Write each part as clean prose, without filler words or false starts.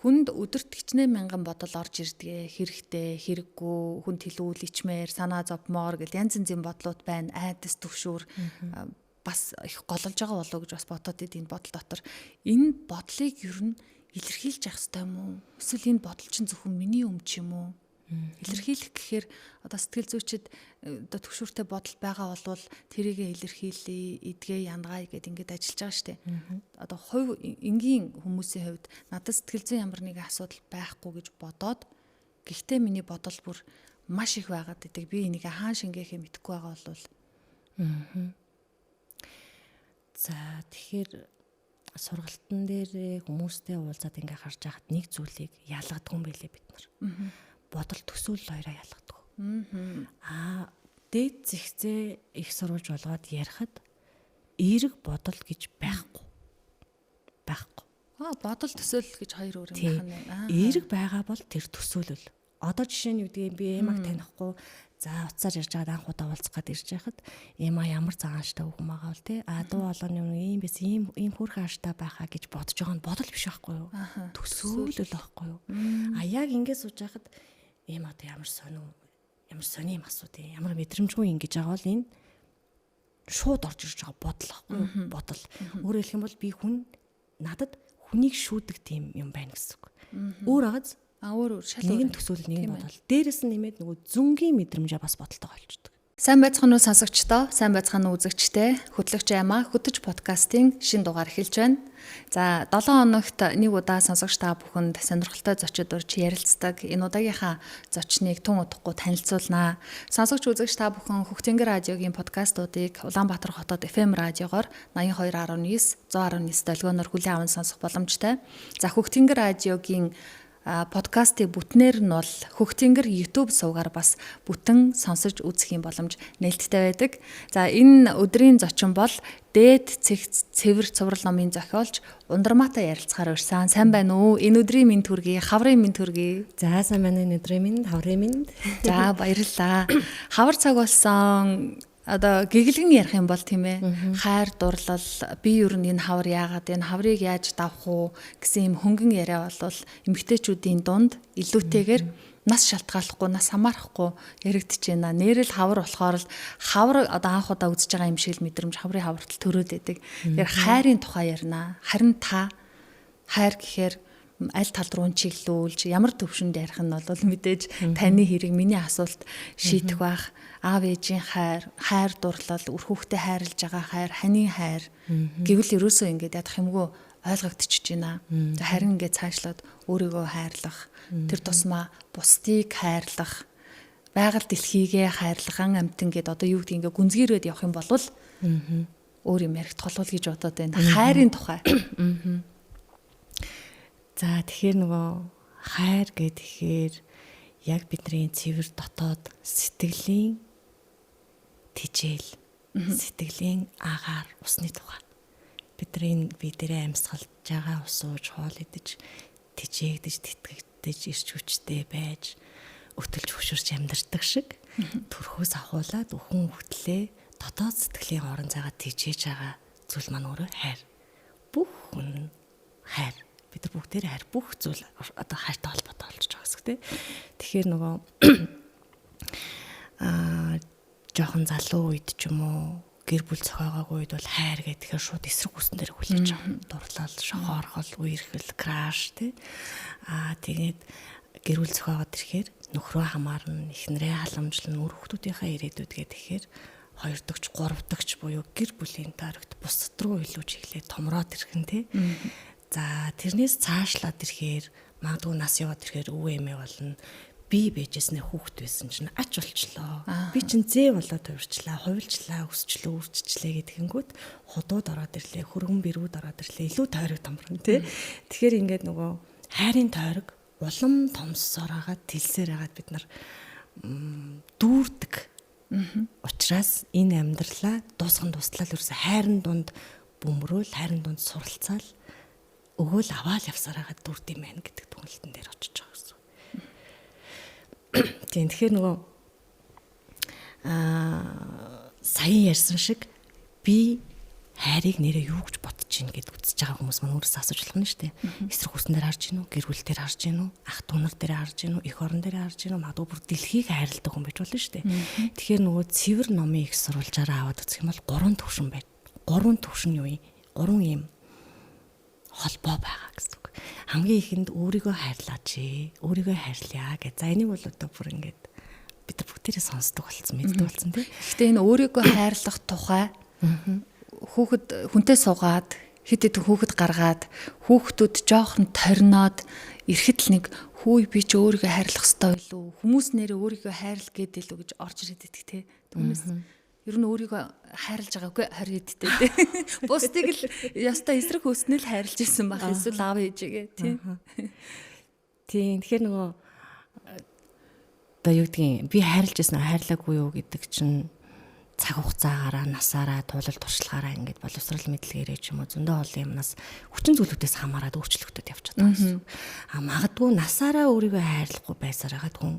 хүнд өдөрт 40,000 бодол орж ирдэг, хэрэгтэй, хэрэггүй, хүнд хэлүүл ичмээр, санаа зовмоор гэл янз янзын бодлууд байна. Айдас төвшүүр бас их гололж байгаа болов уу гэж бас бодоод идэв энэ бодол дотор. Энэ бодлыг ер нь илэрхийлж явах хэрэгтэй юм уу? Эсвэл энэ бодол чинь зөвхөн миний ч юм уу? Илэрхийлэх гэхээр одоо сэтгэл зүйчид одоо төвшүүртэй бодол байгаа болвол тэрийгэ илэрхийлээ, эдгээ янгаая гэд ингээд ажиллаж байгаа штэ. Одоо хувь энгийн хүмүүсийн хувьд надад сэтгэл зүйн ямар нэгэн асуудал байхгүй гэж бодоод гэхдээ миний бодол бүр маш их байгаад идэг. Би энийг хаан шингээхээ мэдэхгүй байгаа болвол. За тэгэхээр сургалтын дээр хүмүүстэй уулзаад ингээ харж байхад нэг зүйлийг ялгадгүй юм байлээ бид нар. Бодол төсөөлөл хоёроо ялгадаг. Дээд зэгцээ их сурвалж болгоод ярихад эерэг бодол гэж байхгүй. Бодол төсөөлөл гэж хоёр өөр юм байна. Эерэг байгаа бол тэр төсөөлөл. Одоо жишээ нь юу гэдгийг би эмаг танихгүй за уцаар ярьж байгаад анх удаа уулзах гээд ирж байхад эма ямар цагаанштай хүүхэн байгаа бол тий дуу болгоны юм биш ийм хөрхөн ааштай байхаа гэж бодож байгаа нь бодол биш байхгүй юу? Төсөөлөл байхгүй юу? Яг ингэж сууж байхад эма одоо ямар сони юм асуудیں۔ Ямар мэдрэмжгүй ингэж байгаа бол энэ шууд орж ирж байгаа бодол байхгүй юу? Бодол. Өөрөөр хэлэх юм бол би надад хүнийг шүүдэг тийм юм байна гэсэн үг. Өөр агаз өөр шал нэгэн төсөөлөл нэг бодол. Дээрээс нь нэмээд нөгөө зүнгийн мэдрэмжээ бас бодолтой болчдөг. Сайн байцгаана уу сонсогчдоо, сайн байцгаана уу үзэгчдээ. Хөтлөгч Аймаа хөтөж подкастын шинэ дугаар эхэлж байна. За 7 хоногт нэг удаа сонсогч та бүхэнд сонирхолтой зочид урьж ярилцдаг. Энэ удаагийнхаа зочныг тун удахгүй танилцуулнаа. Сонсогч үзэгч та бүхэн Хөхтөнгөр радиогийн подкастуудыг Улаанбаатар хотод FM радиогоор 82.9, 100.9 долгионоор хүлээн аван сонсох боломжтой. За Хөхтөнгөр радиогийн подкастыг бүтнээр нь бол Хөхтөнгөр YouTube сувгаар бас бүтэн сонсож үзэх юм боломж нээлттэй байдаг. За энэ өдрийн зочин бол дээд цэгц цэвэр цуврал номын зохиолч Ундрмаатай ярилцахаар урьсан. Сайн байна уу? Энэ өдрийн минь төргий, хаврын минь төргий. За сайн байна энэ өдрийн минь, хаврын минь. За баярлалаа. Хавар цаг болсон. Одоо гэглэгэн ярих юм бол тийм ээ хайр дурлал би ер нь энэ хавар яагаад энэ хаврыг яаж давах уу гэсэн юм хөнгөн яриа болвол эмэгтэйчүүдийн дунд илүүтэйгээр нас шалтгааллахгүй нас хамаарахгүй яригдэж байна. Нэрэл хавар болохоор л хавар одоо анх удаа үзэж байгаа юм шиг л мэдрэмж хаврын хавартал төрөөд байдаг. Тэгэхээр хайрын тухай ярина. Харин та хайр гэхээр аль тал руу чиглүүлж ямар төвшөнд ярих нь бол мэдээж таны хэрэг миний асуулт шийдэх байх. Аав ээжийн хайр дурлал, үр хүүхдээ хайрлаж байгаа хайр, ханийн хайр гэвэл ерөөсөө ингэж ядах юмгүй ойлгогдчихж байна. Харин ингэж цаашлаад өөрийгөө хайрлах, тэр тусмаа бусдыг хайрлах, байгаль дэлхийгээ хайрлах, ан амтан гэд одоо юу гэдгийг ингээ гүнзгийрээд явах юм бол өөр юм яригдах болов гэж бодоод байна. Хайрын тухай. За тэгэхээр нөгөө хайр гэхээр яг бидний цэвэр дотоод сэтгэлийн тижэл, сэтгэлийн агаар усны тухай. Бидний бидэрээ амьсгалж байгаа усууж хоол идэж, тижээгдэж, тэтгэгдэж, ирч хүчтэй байж, өтөлж хөшөрч амьдардаг шиг төрхөөс ахуулаад өхөн хөтлөө дотоод сэтгэлийн орон зайгаа тижээж байгаа зүйл маань өөрөө хайр. Бүх хүн хайр. Бид нар бүгдээрээ хайр бүх зүйл одоо хайртай холбоотой болж байгаа гэсэн тийм. Тэгэхээр нөгөө жоохон залуу үед ч юм уу гэр бүл зохиогоогүй үед бол хайр гэхээр шууд эсрэг үсэн дээр хүлээж байгаа. Дурлал, шохоорхол, үерхэл, краш тий. Тэгээд гэр бүл зохиогоод ирэхээр нөхрөө хамаарна, эхнэрээ халамжлна, үр хүүхдүүдийнхээ ирээдүйд гэхээр хоёр дахь, гурав дахь буюу гэр бүлийн тойрогт бусад руу илүү чиглээд томроод ирэх нь тий. За тэрнээс цаашлаад ирэхээр магадгүй нас яваад ирэхээр өвөө эмээ болно. Би бэжэснэ хүүхэд байсан чинь ач болчлоо. Би чинь зээ болоод хувирчлаа, хувилчлаа, өсчлөө, үрччлээ гэдэгэнгүүт худууд ороод ирлээ, хөргөн бэрүүд ороод ирлээ. Илүү тойрог томрон тий. Тэгэхээр ингээд нөгөө хайрын тойрог улам томсоор хагаад тэлсээр хагаад бид нар дүүрдэг. Учираас энэ амьдралаа дуусган туслал ерөөсө хайрын дунд бөмбөрөөл, хайрын дунд суралцаал өгөөл аваал явсараагаа дүрд юм байна гэдэг дүгнэлтэн дээр очиж байгаа гэсэн. Тийм тэгэхээр нөгөө сая ярьсан шиг би хайрыг нэрээ юу гэж бодож ийн гэд үзэж байгаа хүмүүс маань өөрөөсөө асууж болох нь шүү дээ. Эсрэг хүснээр харж гин үү, гэр бүл дээр харж гин үү, ах дүүнар дээр харж гин үү, эх орон дээр харж гин үү, магадгүй бүр дэлхийг хайрладаг хүн байж болно шүү дээ. Тэгэхээр нөгөө цэвэр номын их сурвалжаараа аваад үзэх юм бол 3 төвшин байна. 3 төвшин юу юм? 3 юм холбоо байгаа гэсэн үг. Хамгийн ихэнд өөрийгөө хайрлаач, өөрийгөө хайрлаа гэж. За энийг бол одоо бүр ингээд бид нар бүгдээрээ сонсдог болсон, мэддэг болсон тийм. Гэхдээ энэ өөрийгөө хайрлах тухай хүүхэд хүнтэй суугаад хэд хэдэн хүүхэд гаргаад хүүхдүүд жоохон торноод ирэхэд л нэг хүү би ч өөрийгөө хайрлах ёстой байлуу, хүмүүс нэрээ өөрийгөө хайрл гэдэг л үү гэж орж ирээд идэх те. Түүнээс ер нь өөрийгөө хайрлаж байгаагүй 20 эдтэй те. Бусдыг л ястай эсрэг хөөснөө л хайрлаж исэн байх эсвэл аав ээжигээ тийм. Тийм тэгэхээр нөгөө одоо юу гэдгийг би хайрлаж исэн хайрлаагүй юу гэдэг чинь цаг хугацаагаараа насаараа туулал туршлагаараа ингээд боловсрал мэдлэгээрээ ч юм уу зөндөө олон юмнаас хүчин зүйлүүдээс хамаарат өөрчлөгдөд явж байгаа гэсэн. Магадгүй насаараа өөрийгөө хайрлахгүй байсаар хагаад хүн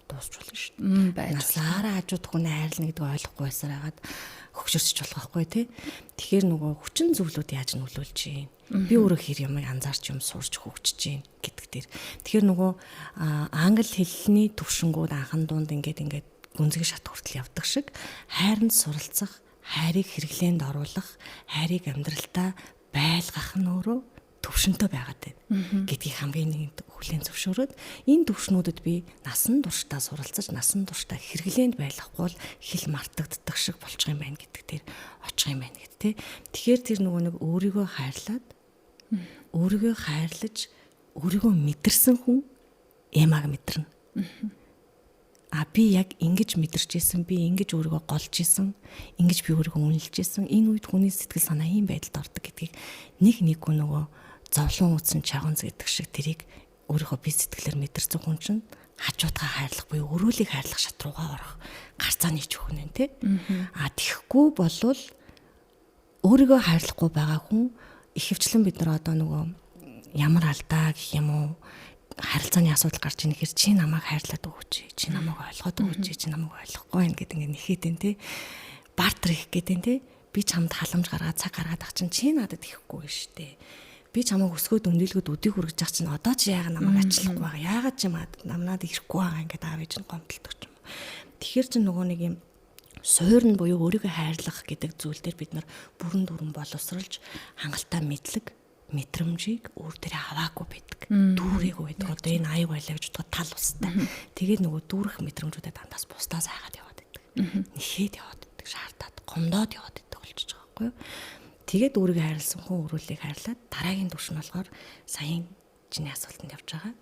дуусч болно шүү дээ. Насаараа хажууд хүн хайрлна гэдгийг ойлгохгүй байсаар хагаад хөгшөрч болох байхгүй тий. Тэгэхээр нөгөө хүчин зүйлүүд яаж нөлөөлж юм. Би өөрөө хэр юмыг анзаарч юм сурч хөгжиж юм гэдэг дээр. Тэгэхээр нөгөө англи хэлний төвшингүүд анхан дунд ингээд гүнзгий шат хүртэл явдаг шиг хайранд суралцах, хайрыг хэрэглээнд оруулах, хайрыг амьдралтаа байлгах нь өөрөө төвшөнтэй байгаад байна гэдгийг хамгийн нэгт хүлээн зөвшөөрөөд энэ төвшнүүдэд би насан туршдаа суралцаж, насан туршдаа хэрэглээнд байлгахгүй бол хэл мартагддаг шиг болчих юм байна гэдэг дээр очих юм байна гэд тэ. Тэгэхээр тэр нөгөө нэг өөрийгөө хайрлаад, өөрийгөө хайрлаж, өөрийгөө мэдэрсэн хүн эмааг мэдэрнэ. Би яг ингэж мэдэрч исэн, би ингэж өөрийгөө голж исэн, ингэж би өөрийгөө үнэлж исэн, энэ үед хүний сэтгэл санаа ийм байдалд ордог гэдгийг нэг нөгөө зовлон үүсэн чагунз гэдэг шиг тэрийг өөрийнхөө бие сэтгэлээр мэдэрсэн хүн чинь хажуудгаа хайрлах буюу өрөөлийг хайрлах шат руугаа орох гарцаа нийч өгнө тэ. Тэгэхгүй болвол өөрийгөө хайрлахгүй байгаа хүн ихэвчлэн бид нар одоо нөгөө ямар алдаа гэх юм уу харилцааны асуудал гарч ийн гэхээр чи намайг хайрлаад өгөөч, чи намайг ойлгоод өгөөч, чи намайг ойлгохгүй байх гэдэг ингээд нэхэдэн тий. Бартер их гэдэг тий. Би чамд халамж гаргаад цаг гаргаад ах чинь чи надад ихгүй штэ. Би чамайг өсгөөд өндөөлгөд өдийг хүргэж ах чинь одоо чи яагаад намайг ачлахгүй байгаа? Яагаад чи намнаад ирэхгүй байгаа ингээд аав ээж нь гомдолдог ч юм. Тэгэхээр чи нөгөө нэг юм суурн буюу өөрийгөө хайрлах гэдэг зүйл дээр бид нар бүрэн дүрэн боловсролж хангалттай мэдлэг мэдрэмжийг өөр дээрээ аваагүй байдаг. Дүүрээгүй байдаг. Одоо энэ аяг байлаа гэж бодоход тал устай. Тэгээд нөгөө дүүрэх мэдрэмжүүдэд дандаас бусдаас хайгаад яваад байдаг. Нэхэд яваад байдаг. Шаардаад, гомдоод яваад байдаг болчихж байгаа байхгүй юу? Тэгээд өөрийгөө хайрлсан хүн өрөөлийг хайрлаад дараагийн түвшин болохоор саяын чиний асуултанд явж байгаа.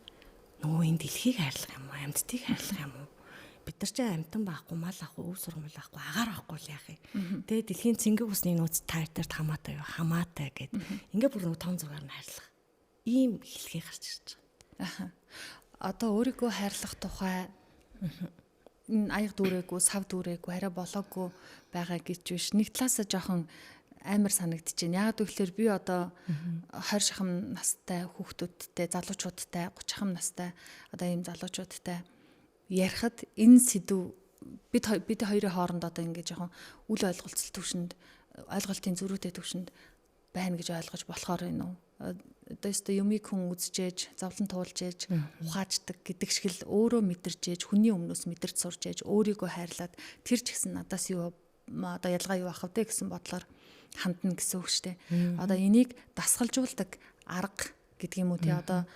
Нөгөө энэ дэлхийг хайрлах юм уу? Амьдтыг хайрлах юм уу? Бид нар ч амтан байхгүй, мал ахгүй, өв сургамал байхгүй, агаар байхгүй л яах юм. Тэгээ дэлхийн цэнгэг усны нөөц таарт хамаатай юу, хамаатай гэд. Ингээ бүр нэг том зургаар нь хайрлах. Ийм хэлхий гарч ирж байгаа. Одоо өөрийгөө хайрлах тухай энэ аяг дүүрээгүй, сав дүүрээгүй, арай болоогүй байгаа гэж биш. Нэг талаасаа жоохон амар санагдчихээн. Яг гэвэл би одоо 20 шахам настай хүүхдүүдтэй, залуучуудтай, 30 шахам настай одоо ийм залуучуудтай ярихад энэ сэдв бид хоёрын хооронд одоо ингээд жоохон үл ойлголцол төвшөнд ойлголтын зөрүүтэй төвшөнд байна гэж ойлгож болохоор энэ үү. Одоо өстө юмыг хүн үзжээж, зовлон туулж ээж, ухааждаг гэдэг шиг л өөрөө мэдэрч ээж, хүний өмнөөс мэдэрч сурч ээж, өөрийгөө хайрлаад тэр ч гэсэн надаас юу одоо ялгаа юу ах вэ гэсэн бодлоор хандна гэсэн үг шүү дээ. Одоо энийг дасгалжуулдаг арга гэдэг юм уу тий одоо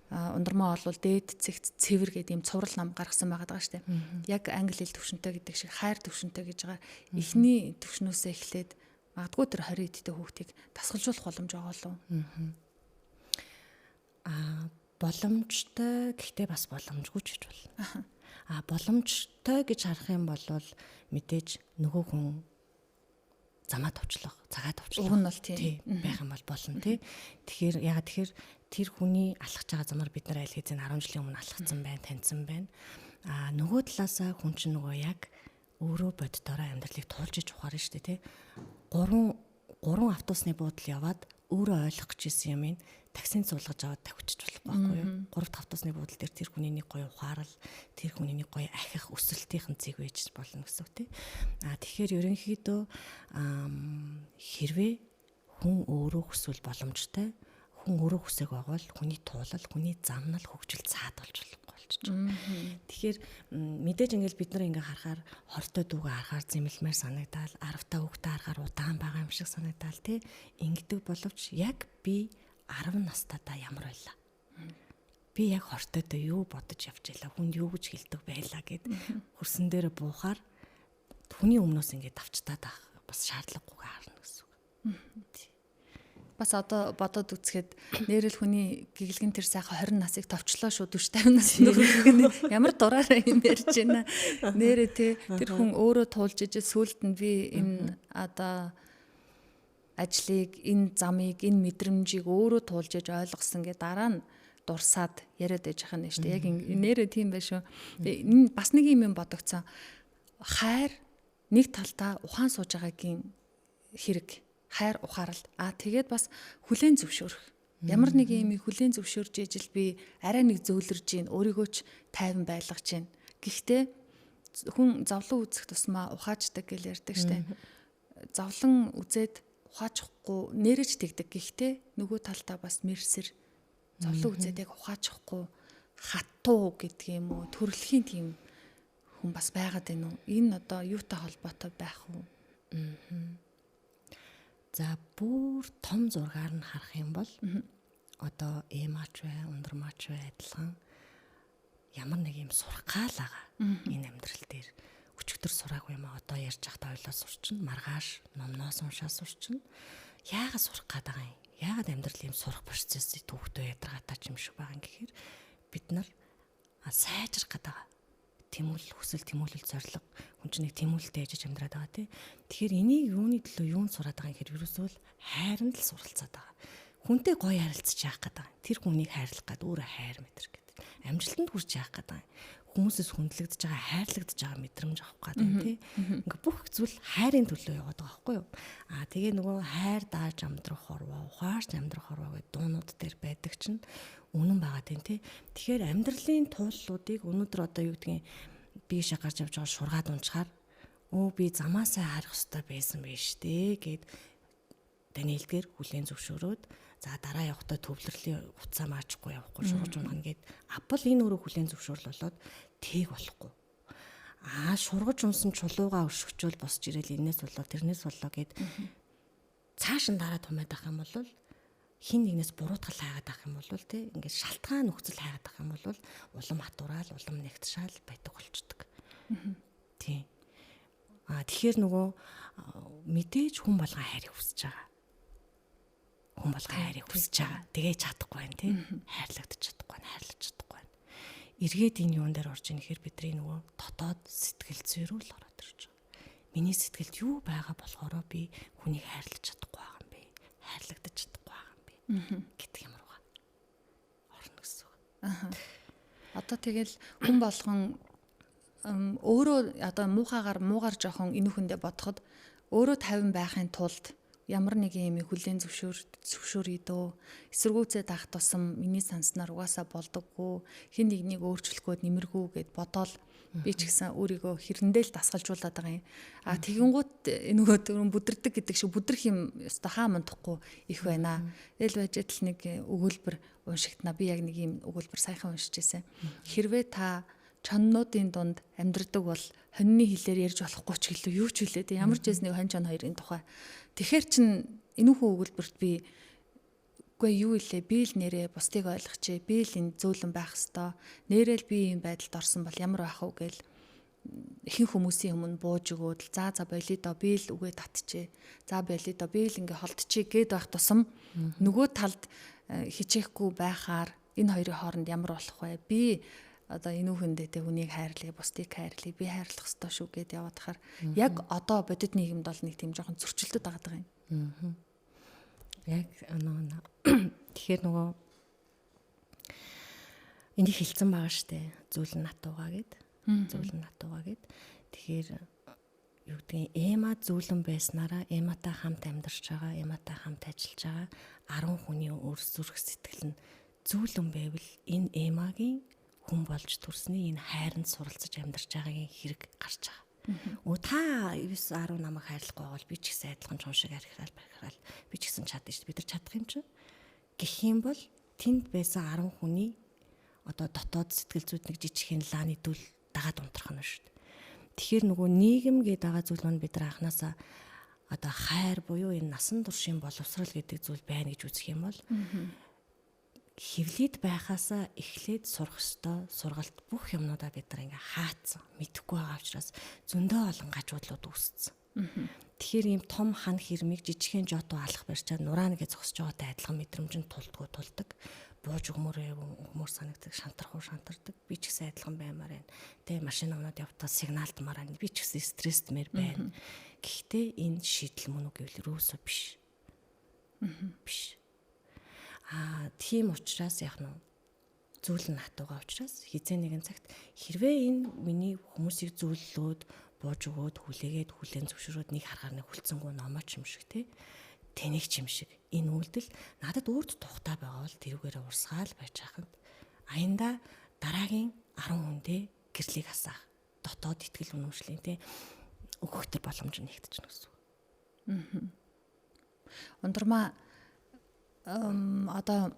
ундрмаа олвол дээд цэгт цэвэр гэдэг юм цуврал нам гаргасан байгаа шүү дээ. Яг англи хэл төвшөнтэй гэдэг шиг хайр төвшөнтэй гэж байгаа. Эхний төвшнөөсөө эхлээд магадгүй тэр 20 эдтэй хүүхдийг дасгалжуулах боломж байгаа лу. Боломжтой гэхдээ бас боломжгүй ч гэж болно. Боломжтой гэж харах юм бол мэдээж нөгөө хүн замаа товчлох, цагаа товчлох. Уг нь бол тийм байх юм бол болно тий. Тэгэхээр ягаад тэгэхээр тэр хүний алхаж байгаа замаар бид нар аль хэзээ 10 жилийн өмнө алхацсан байна, таньсан байна. Нөгөө талаасаа хүн чинь нөгөө яг өөрөө боддороо амьдралыг туулж иж ухаар нь шүү дээ тий. 3 автобусны буудал яваад өөрөө ойлгох гэж исэн юм ин таксинд суулгаж аваад тавьчих болохгүй байхгүй юу? 3 дахь автобусны буудал дээр тэр хүний нэг гоё ухаарал, тэр хүний нэг гоё ахих өсөлтийн зэг байж болно гэсэн үг тий. Тэгэхээр ерөнхийдөө хэрвээ хүн өөрөө хүсвэл боломжтой. Хүн өөрөө хүсэг байгаа бол хүний туулал, хүний замнал хөгжил цаад болж болохгүй болчих жоо. Тэгэхээр мэдээж ингээл бид нар ингээ харахаар хортой дүүгээ харахаар зэмлэмээр санагдал, 10 та хүүхдээ харахаар удаан байгаа юм шиг санагдал тий. Ингэдэг боловч яг би 10 настайдаа ямар байлаа. Би яг хортойдоо юу бодож явж байлаа, хүнд юу гэж хэлдэг байлаа гэд хөрсөн дээр буухаар хүний өмнөөс ингээд давчтаад авах бас шаардлагагүйгээр харна гэсэн үг. Бас одоо бодоод үзэхэд нэрэл хүний гэгэлгэн тэр сайхан 20 насыг товчлоо шүү 40 50 нас нөхөх нь ямар дураараа юм ярьж байна. Нэрээ те тэр хүн өөрөө туулж ижил сүулт нь би энэ одоо ажлыг, энэ замыг, энэ мэдрэмжийг өөрөө туулж иж ойлгосон гэ дараа нь дурсаад яриад байж байгаа юм шүү дээ. Яг нэрээ тийм байх шүү. Энэ бас нэг юм бодогцсон. Хайр нэг талдаа ухаан сууж байгаагийн хэрэг. Хайр ухаарал. Тэгээд бас хүлээн зөвшөөрөх. Ямар нэг юм хүлээн зөвшөөрж ижил би арай нэг зөөлрж гин өөрийгөө ч тайван байлгаж гин. Гэхдээ хүн зовлон үзэх тусмаа ухаачдаг гэж ярьдаг штэ. Зовлон үзээд ухаачихгүй нэрэж тэгдэг. Гэхдээ нөгөө талдаа бас мэрсэр зовлон үзээд яг ухаачихгүй хатуу гэдэг юм уу төрөлхийн тийм хүн бас байгаад байна уу? Энэ одоо юутай холбоотой байх вэ? За бүр том зургаар нь харах юм бол одоо эмаач бай, ундрмаач бай адилхан ямар нэг юм сурах гал байгаа. Энэ амьдрал дээр өчигдөр сураагүй юм а одоо ярьж байхдаа ойлоо сурчин, маргааш номноос уншаа сурчин. Яагаад сурах гээд байгаа юм? Яагаад амьдрал юм сурах процессыг төвхтөө ядаргаатай юм шиг байгаа юм гэхээр бид нар сайжрах гээд байгаа. Тэмүүлэл хүсэл тэмүүлэл зориг хүн чинь нэг тэмүүлэлтэй ээжж амьдраад байгаа тий. Тэгэхээр энийг юуны төлөө юунд сураад байгаа юм гэхээр ерөөсөө л хайранд л суралцаад байгаа. Хүнтэй гоё харилцаж яах гэдэг. Тэр хүнийг хайрлах гэдэг өөрөө хайр мэтэр гэдэг. Амжилтанд хүрч яах гэдэг. Хүмүүсээс хүндлэгдэж байгаа, хайрлагдж байгаа мэдрэмж авах гэдэг тий. Ингээ бүх зүйл хайрын төлөө яваад байгаа байхгүй юу? Тэгээ нөгөө хайр дааж амдрах хорвоо, ухаарч амдрах хорвоо гэдэг дуунууд дээр байдаг чинь үнэн байгаа тийм тий. Тэгэхээр амьдралын тууллуудыг өнөөдөр одоо юу гэдгийг би шагарч явж байгаа шургаад унчаар би замаасаа харах хэрэгтэй байсан биш дээ гэд танилдгээр хүлээн зөвшөөрөөд за дараа явахдаа төвлөрлийн хуцаа маачгүй явахгүй шургаж унах гэд апл энэ өөрөө хүлээн зөвшөөрөл болоод тэг болохгүй. Шургаж унсан чулуугаа өшгчөөл босч ирэл энэс болоо тэрнээс болоо гэд цааш нь дараа тумаад ах юм бол хин нэгнээс буруутгал хайгаад ах юм бол тий ингээд шалтгаан нөхцөл хайгаад ах юм бол улам хатураал улам нэгтшаал байдаг болчдөг. Тий. Тэгэхээр нөгөө мэдээж хүн болгон хайрыг хүсэж байгаа. Хүн болгон хайрыг хүсэж байгаа. Тэгээ чадахгүй байх тий. Хайрлагдаж чадахгүй, хайрлаж чадахгүй. Эргээд энэ юун дээр орж ийн гэхээр бидний нөгөө дотоод сэтгэл зүйрүүл ороод ирж байгаа. Миний сэтгэлд юу байгаа болохоро би хүнийг хайрлаж чадахгүй байгаа юм бэ? Хайрлагдаж чадахгүй байгаа юм бэ? Гэдэг юм руугаа орно гэсэн үг. Одоо тэгэл хүн болгон өөрөө одоо муугаар жоохон инүүхэндээ бодоход өөрөө 50 байхын тулд ямар нэг юм хүлээн зөвшөөрье дөө эсэргүүцээд авах тусам миний санснаар угаасаа болдоггүй хин нэгнийг өөрчлөхгүйд нэмэргүй гэд бодоол би ч гэсэн өөрийгөө хэрэндээ л дасгалжуулаад байгаа юм. Тэгэнгუთ нөгөө төрөн бүдэрдэг гэдэг шиг бүдрэх юм өстой хаа мандахгүй их байна. Тэгэл байж тал нэг өгүүлбэр уншигтана би яг нэг юм өгүүлбэр саяхан уншиж байсан. Хэрвээ та чоннуудын дунд амьдрдаг бол хоньны хэлээр ярьж болохгүй ч гэлээ юу ч хэлээд ямар ч нэг хонь чон хоёрын тухай. Тэгэхэр чин энүүхүү өгүүлбэрт би үгүй юу илээ би л нэрээ бусдыг ойлгочихъя би л энэ зөөлөн байх хэвээр нэрэл би ийм байдалд орсон бол ямар байх вэ гээл ихэнх хүмүүсийн өмнө бууж өгөөд за болидо би л үгээ татчихъя за болидо би л ингээ холдчихъя гэд байх тусам нөгөө талд хичээхгүй байхаар энэ хоёрын хооронд ямар болох вэ би одоо энүүхэндээ тэ хүнийг хайрлая, бусдыг хайрлая, би хайрлах ёстой шүү гэд яваад хахаар яг одоо бодит нийгэмд бол нэг тийм жоохон зөрчилдөд байгаа юм. Яг тэгэхээр нөгөө энийг хэлсэн байгаа штэ зүйлэн натуугаа гэд. Зүйлэн натуугаа гэд. Тэгэхээр юу гэдгийг эма зүйлэн байснараа эматай хамт амьдарч байгаа, эматай хамт ажиллаж байгаа 10 хүний өөрсдөх сэтгэл нь зүйлэн байвал энэ эмагийн хүн болж төрсний энэ хайранд суралцаж амьдарч байгаагийн хэрэг гарч байгаа. Өө та 9-10 намайг хайрлахгүй бол би ч гэсэн адилхан чун шиг архирал би ч гэсэн чадна шүү дээ. Бид нар чадах юм чи. Гэх юм бол тэнд байсан 10 хүний одоо дотоод сэтгэл зүйд нэг жижигхэн лааны дүл дагаад унтрах нь шүү дээ. Тэгэхээр нөгөө нийгэм гэдэг дагаа зүйл нь бид нар анханасаа одоо хайр буюу энэ насан туршийн боловсрал гэдэг зүйл байна гэж үзэх юм бол хөвлөд байхаасаа эхлээд сурах ёстой сургалт бүх юмнуудаа бид нар ингээ хаацсан мэдэхгүй байгаа учраас зөндөө олон гажуудлууд үүссэн. Тэгэхээр ийм том хан хэрмийг жижигхэн жото алах барьчаад нураа нэгэ зогсож байгаатай адилхан мэдрэмжинд тулдаг. Бууж өгмөр санагдаг, шантардаг. Би ч гэсэн адилхан баймаар байна. Тэ машин унаад явтаа сигналтмаар байна. Би ч гэсэн стрессмээр байна. Гэхдээ энэ шийдэл мөн үг гэвэл юусоо биш. Биш. Тийм учраас яг нь зүйл нь хатуугаа учраас хизээ нэгэн цагт хэрвээ энэ миний хүмүүсийг зөвлөлөөд бууж өгөөд хүлээгээд хүлэн зөвшөөрөөд нэг харахаар нэг хүлцэнгүү номооч юм шиг тэнийг ч юм шиг энэ үйлдэл надад өөрт тухтай байгаа бол тэрүүгээрээ урсгаал байж хахад аянда дараагийн 10 хүндээ гэрлийг асаах дотоод итгэл үнэмшлийн өгөх төр боломж нэгтгэж гэсэн үг. Ундрмаа одоо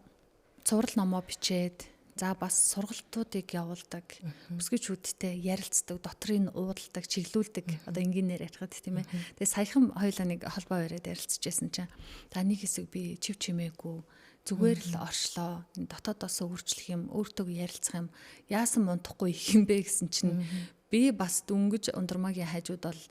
цуврал номоо бичээд за бас сургалтуудыг явуулдаг, өсгөчүүдтэй ярилцдаг, дотрыг уудалдаг, чиглүүлдэг. Одоо энгийнээр ярихад тийм ээ. Тэгээ саяхан хоёулаа нэг холбоо бариад ярилцчихсэн чинь за нэг хэсэг би чив чимээгүй зүгээр л оршлоо. Дотоодоос өөрчлөх юм, өөртөө ярилцах юм, яасан мунтахгүй их юм бэ гэсэн чинь би бас дөнгөж Ундрмаагийн хажууд бол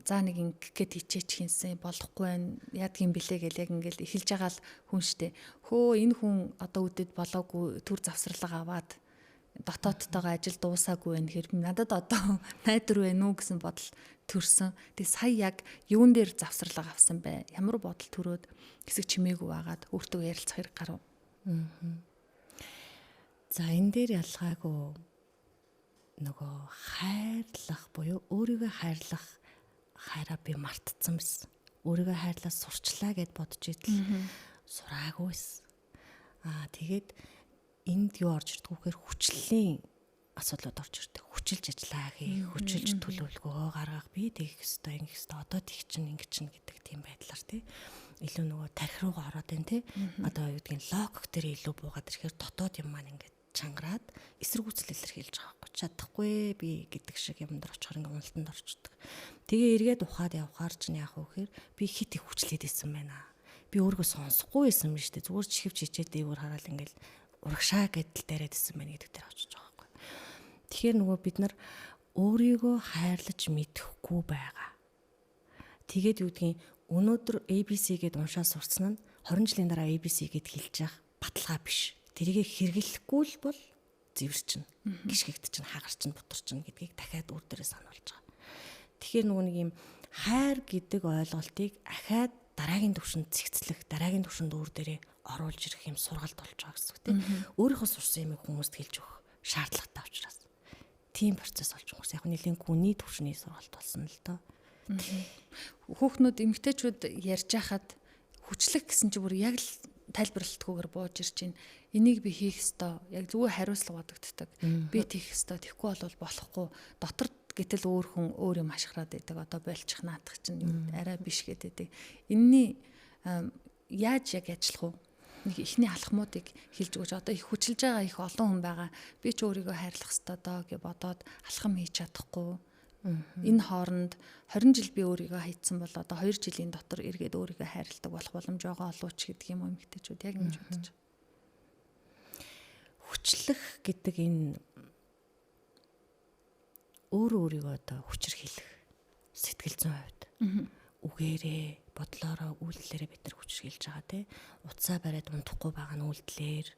за нэг ингээд хичээч хинсэн болохгүй байна. Яадгийн бэлээ гэл яг ингээд эхэлж байгаа л хүн штэ. Хөө энэ хүн одоо үдэд болоогүй төр завсралга аваад дотоодтойгоо ажил дуусаагүй байна. Хэрэг надад одоо найдвар байна уу гэсэн бодол төрсөн. Тэгээ сая яг юун дээр завсралга авсан бэ? Ямар бодол төрөөд хэсэг чимээгүй байгаад өөртөө ярилцах хэрэг гарав. За энэ дээр ялгаагүй нөгөө хайрлах буюу өөрийгөө хайрлах хайраа би мартцсан байсан. Өөрийгөө хайрлаа сурчлаа гэд бодож идэл сураагүй байсан. Тэгээд энд юу орж ирдэг вэхээр хүчлийн асуудлууд орж ирдэг. Хүчилж ажиллаа хийх, хүчилж төлөвлөгөө гаргах, би тэгэх ёстой, ингэх ёстой, одоо тэг чинь ингэ чинь гэдэг тийм байдлаар илүү нөгөө тархи руугаа ороод байна Одоо юу гэдгийг логик дээр илүү буугаад ирэхээр дотоод юм маань ингэ чангараад эсэргүүцэл илэрхийлж байгаа байхгүй чадахгүй би гэдэг шиг юмд очихоор ингээ уналтанд орчдөг. Тэгээ эргээд ухаад явхаар чинь яах вэ гэхээр би хит их хүчлээд исэн байна. Би өөрийгөө сонсохгүй байсан юм шүү дээ. Зүгээр чихвч хичээд дээгүүр хараад ингээл урагшаа гэдэл дээрээд исэн байна гэдэг дээр очиж байгаа байхгүй. Тэгэхээр нөгөө бид нар өөрийгөө хайрлаж мэдэхгүй байгаа. Тэгээд юу гэдгийг өнөөдөр ABC гэд уншаа сурцсан нь 20 жилийн дараа ABC гэд хэлж явах баталгаа биш. Тэрийг хэрэглэхгүй л бол зэвэрчин, гიშгэгдчин, хагарчин, бутарчин гэдгийг дахиад өөр дээрээ сануулж байгаа. Тэгэхээр нөгөө нэг юм хайр гэдэг ойлголтыг ахаад дараагийн түвшинд цэгцлэх, дараагийн түвшинд өөр дээрээ оруулж ирэх юм сургалт болж байгаа гэсэн үг тийм. Өөрийнхөө сурсан юмыг хүмүүст хэлж өгөх шаардлагатай учраас. Тийм процесс болж байгаа. Яг нэлийн гүний түвшний сургалт болсон л доо. Хүүхнүүд эмэгтэйчүүд ярьж хахад хүчлэх гэсэн чинь бүр яг л тайлбарлалтгүйгээр бууж ирж байна. Энийг би хийх ёстой. Яг зүгээр хариуцлага бодогддог. Би тийх ёстой. Тэгэхгүй бол болохгүй. Дотор гэтэл өөр хүн өөр юм ашиглаад байдаг. Одоо болчих наадах чинь арай биш гэдэг. Энэний яаж яг ажиллах вэ? Нэг ихний алхмуудыг хэлж өгч одоо их хүчилж байгаа их олон хүн байгаа. Би ч өөрийгөө хайрлах ёстой доо гэж бодоод алхам хийж чадахгүй. Энэ хооронд 20 жил би өөрийгөө хайцсан бол одоо 2 жилийн дотор эргээд өөрийгөө хайрладаг болох боломж байгаа олооч гэдэг юм уу эмэгтэйчүүд яг ингэж бодож. Хүчлэх гэдэг энэ өөрийгөө одоо хүчрхийлэх сэтгэл зүйн хувьд үгээрээ, бодлоороо, үйлдэлээрээ бид нар хүчрхийлж байгаа тийм. Утсаа бариад унтахгүй байгаа нь үйлдэлээр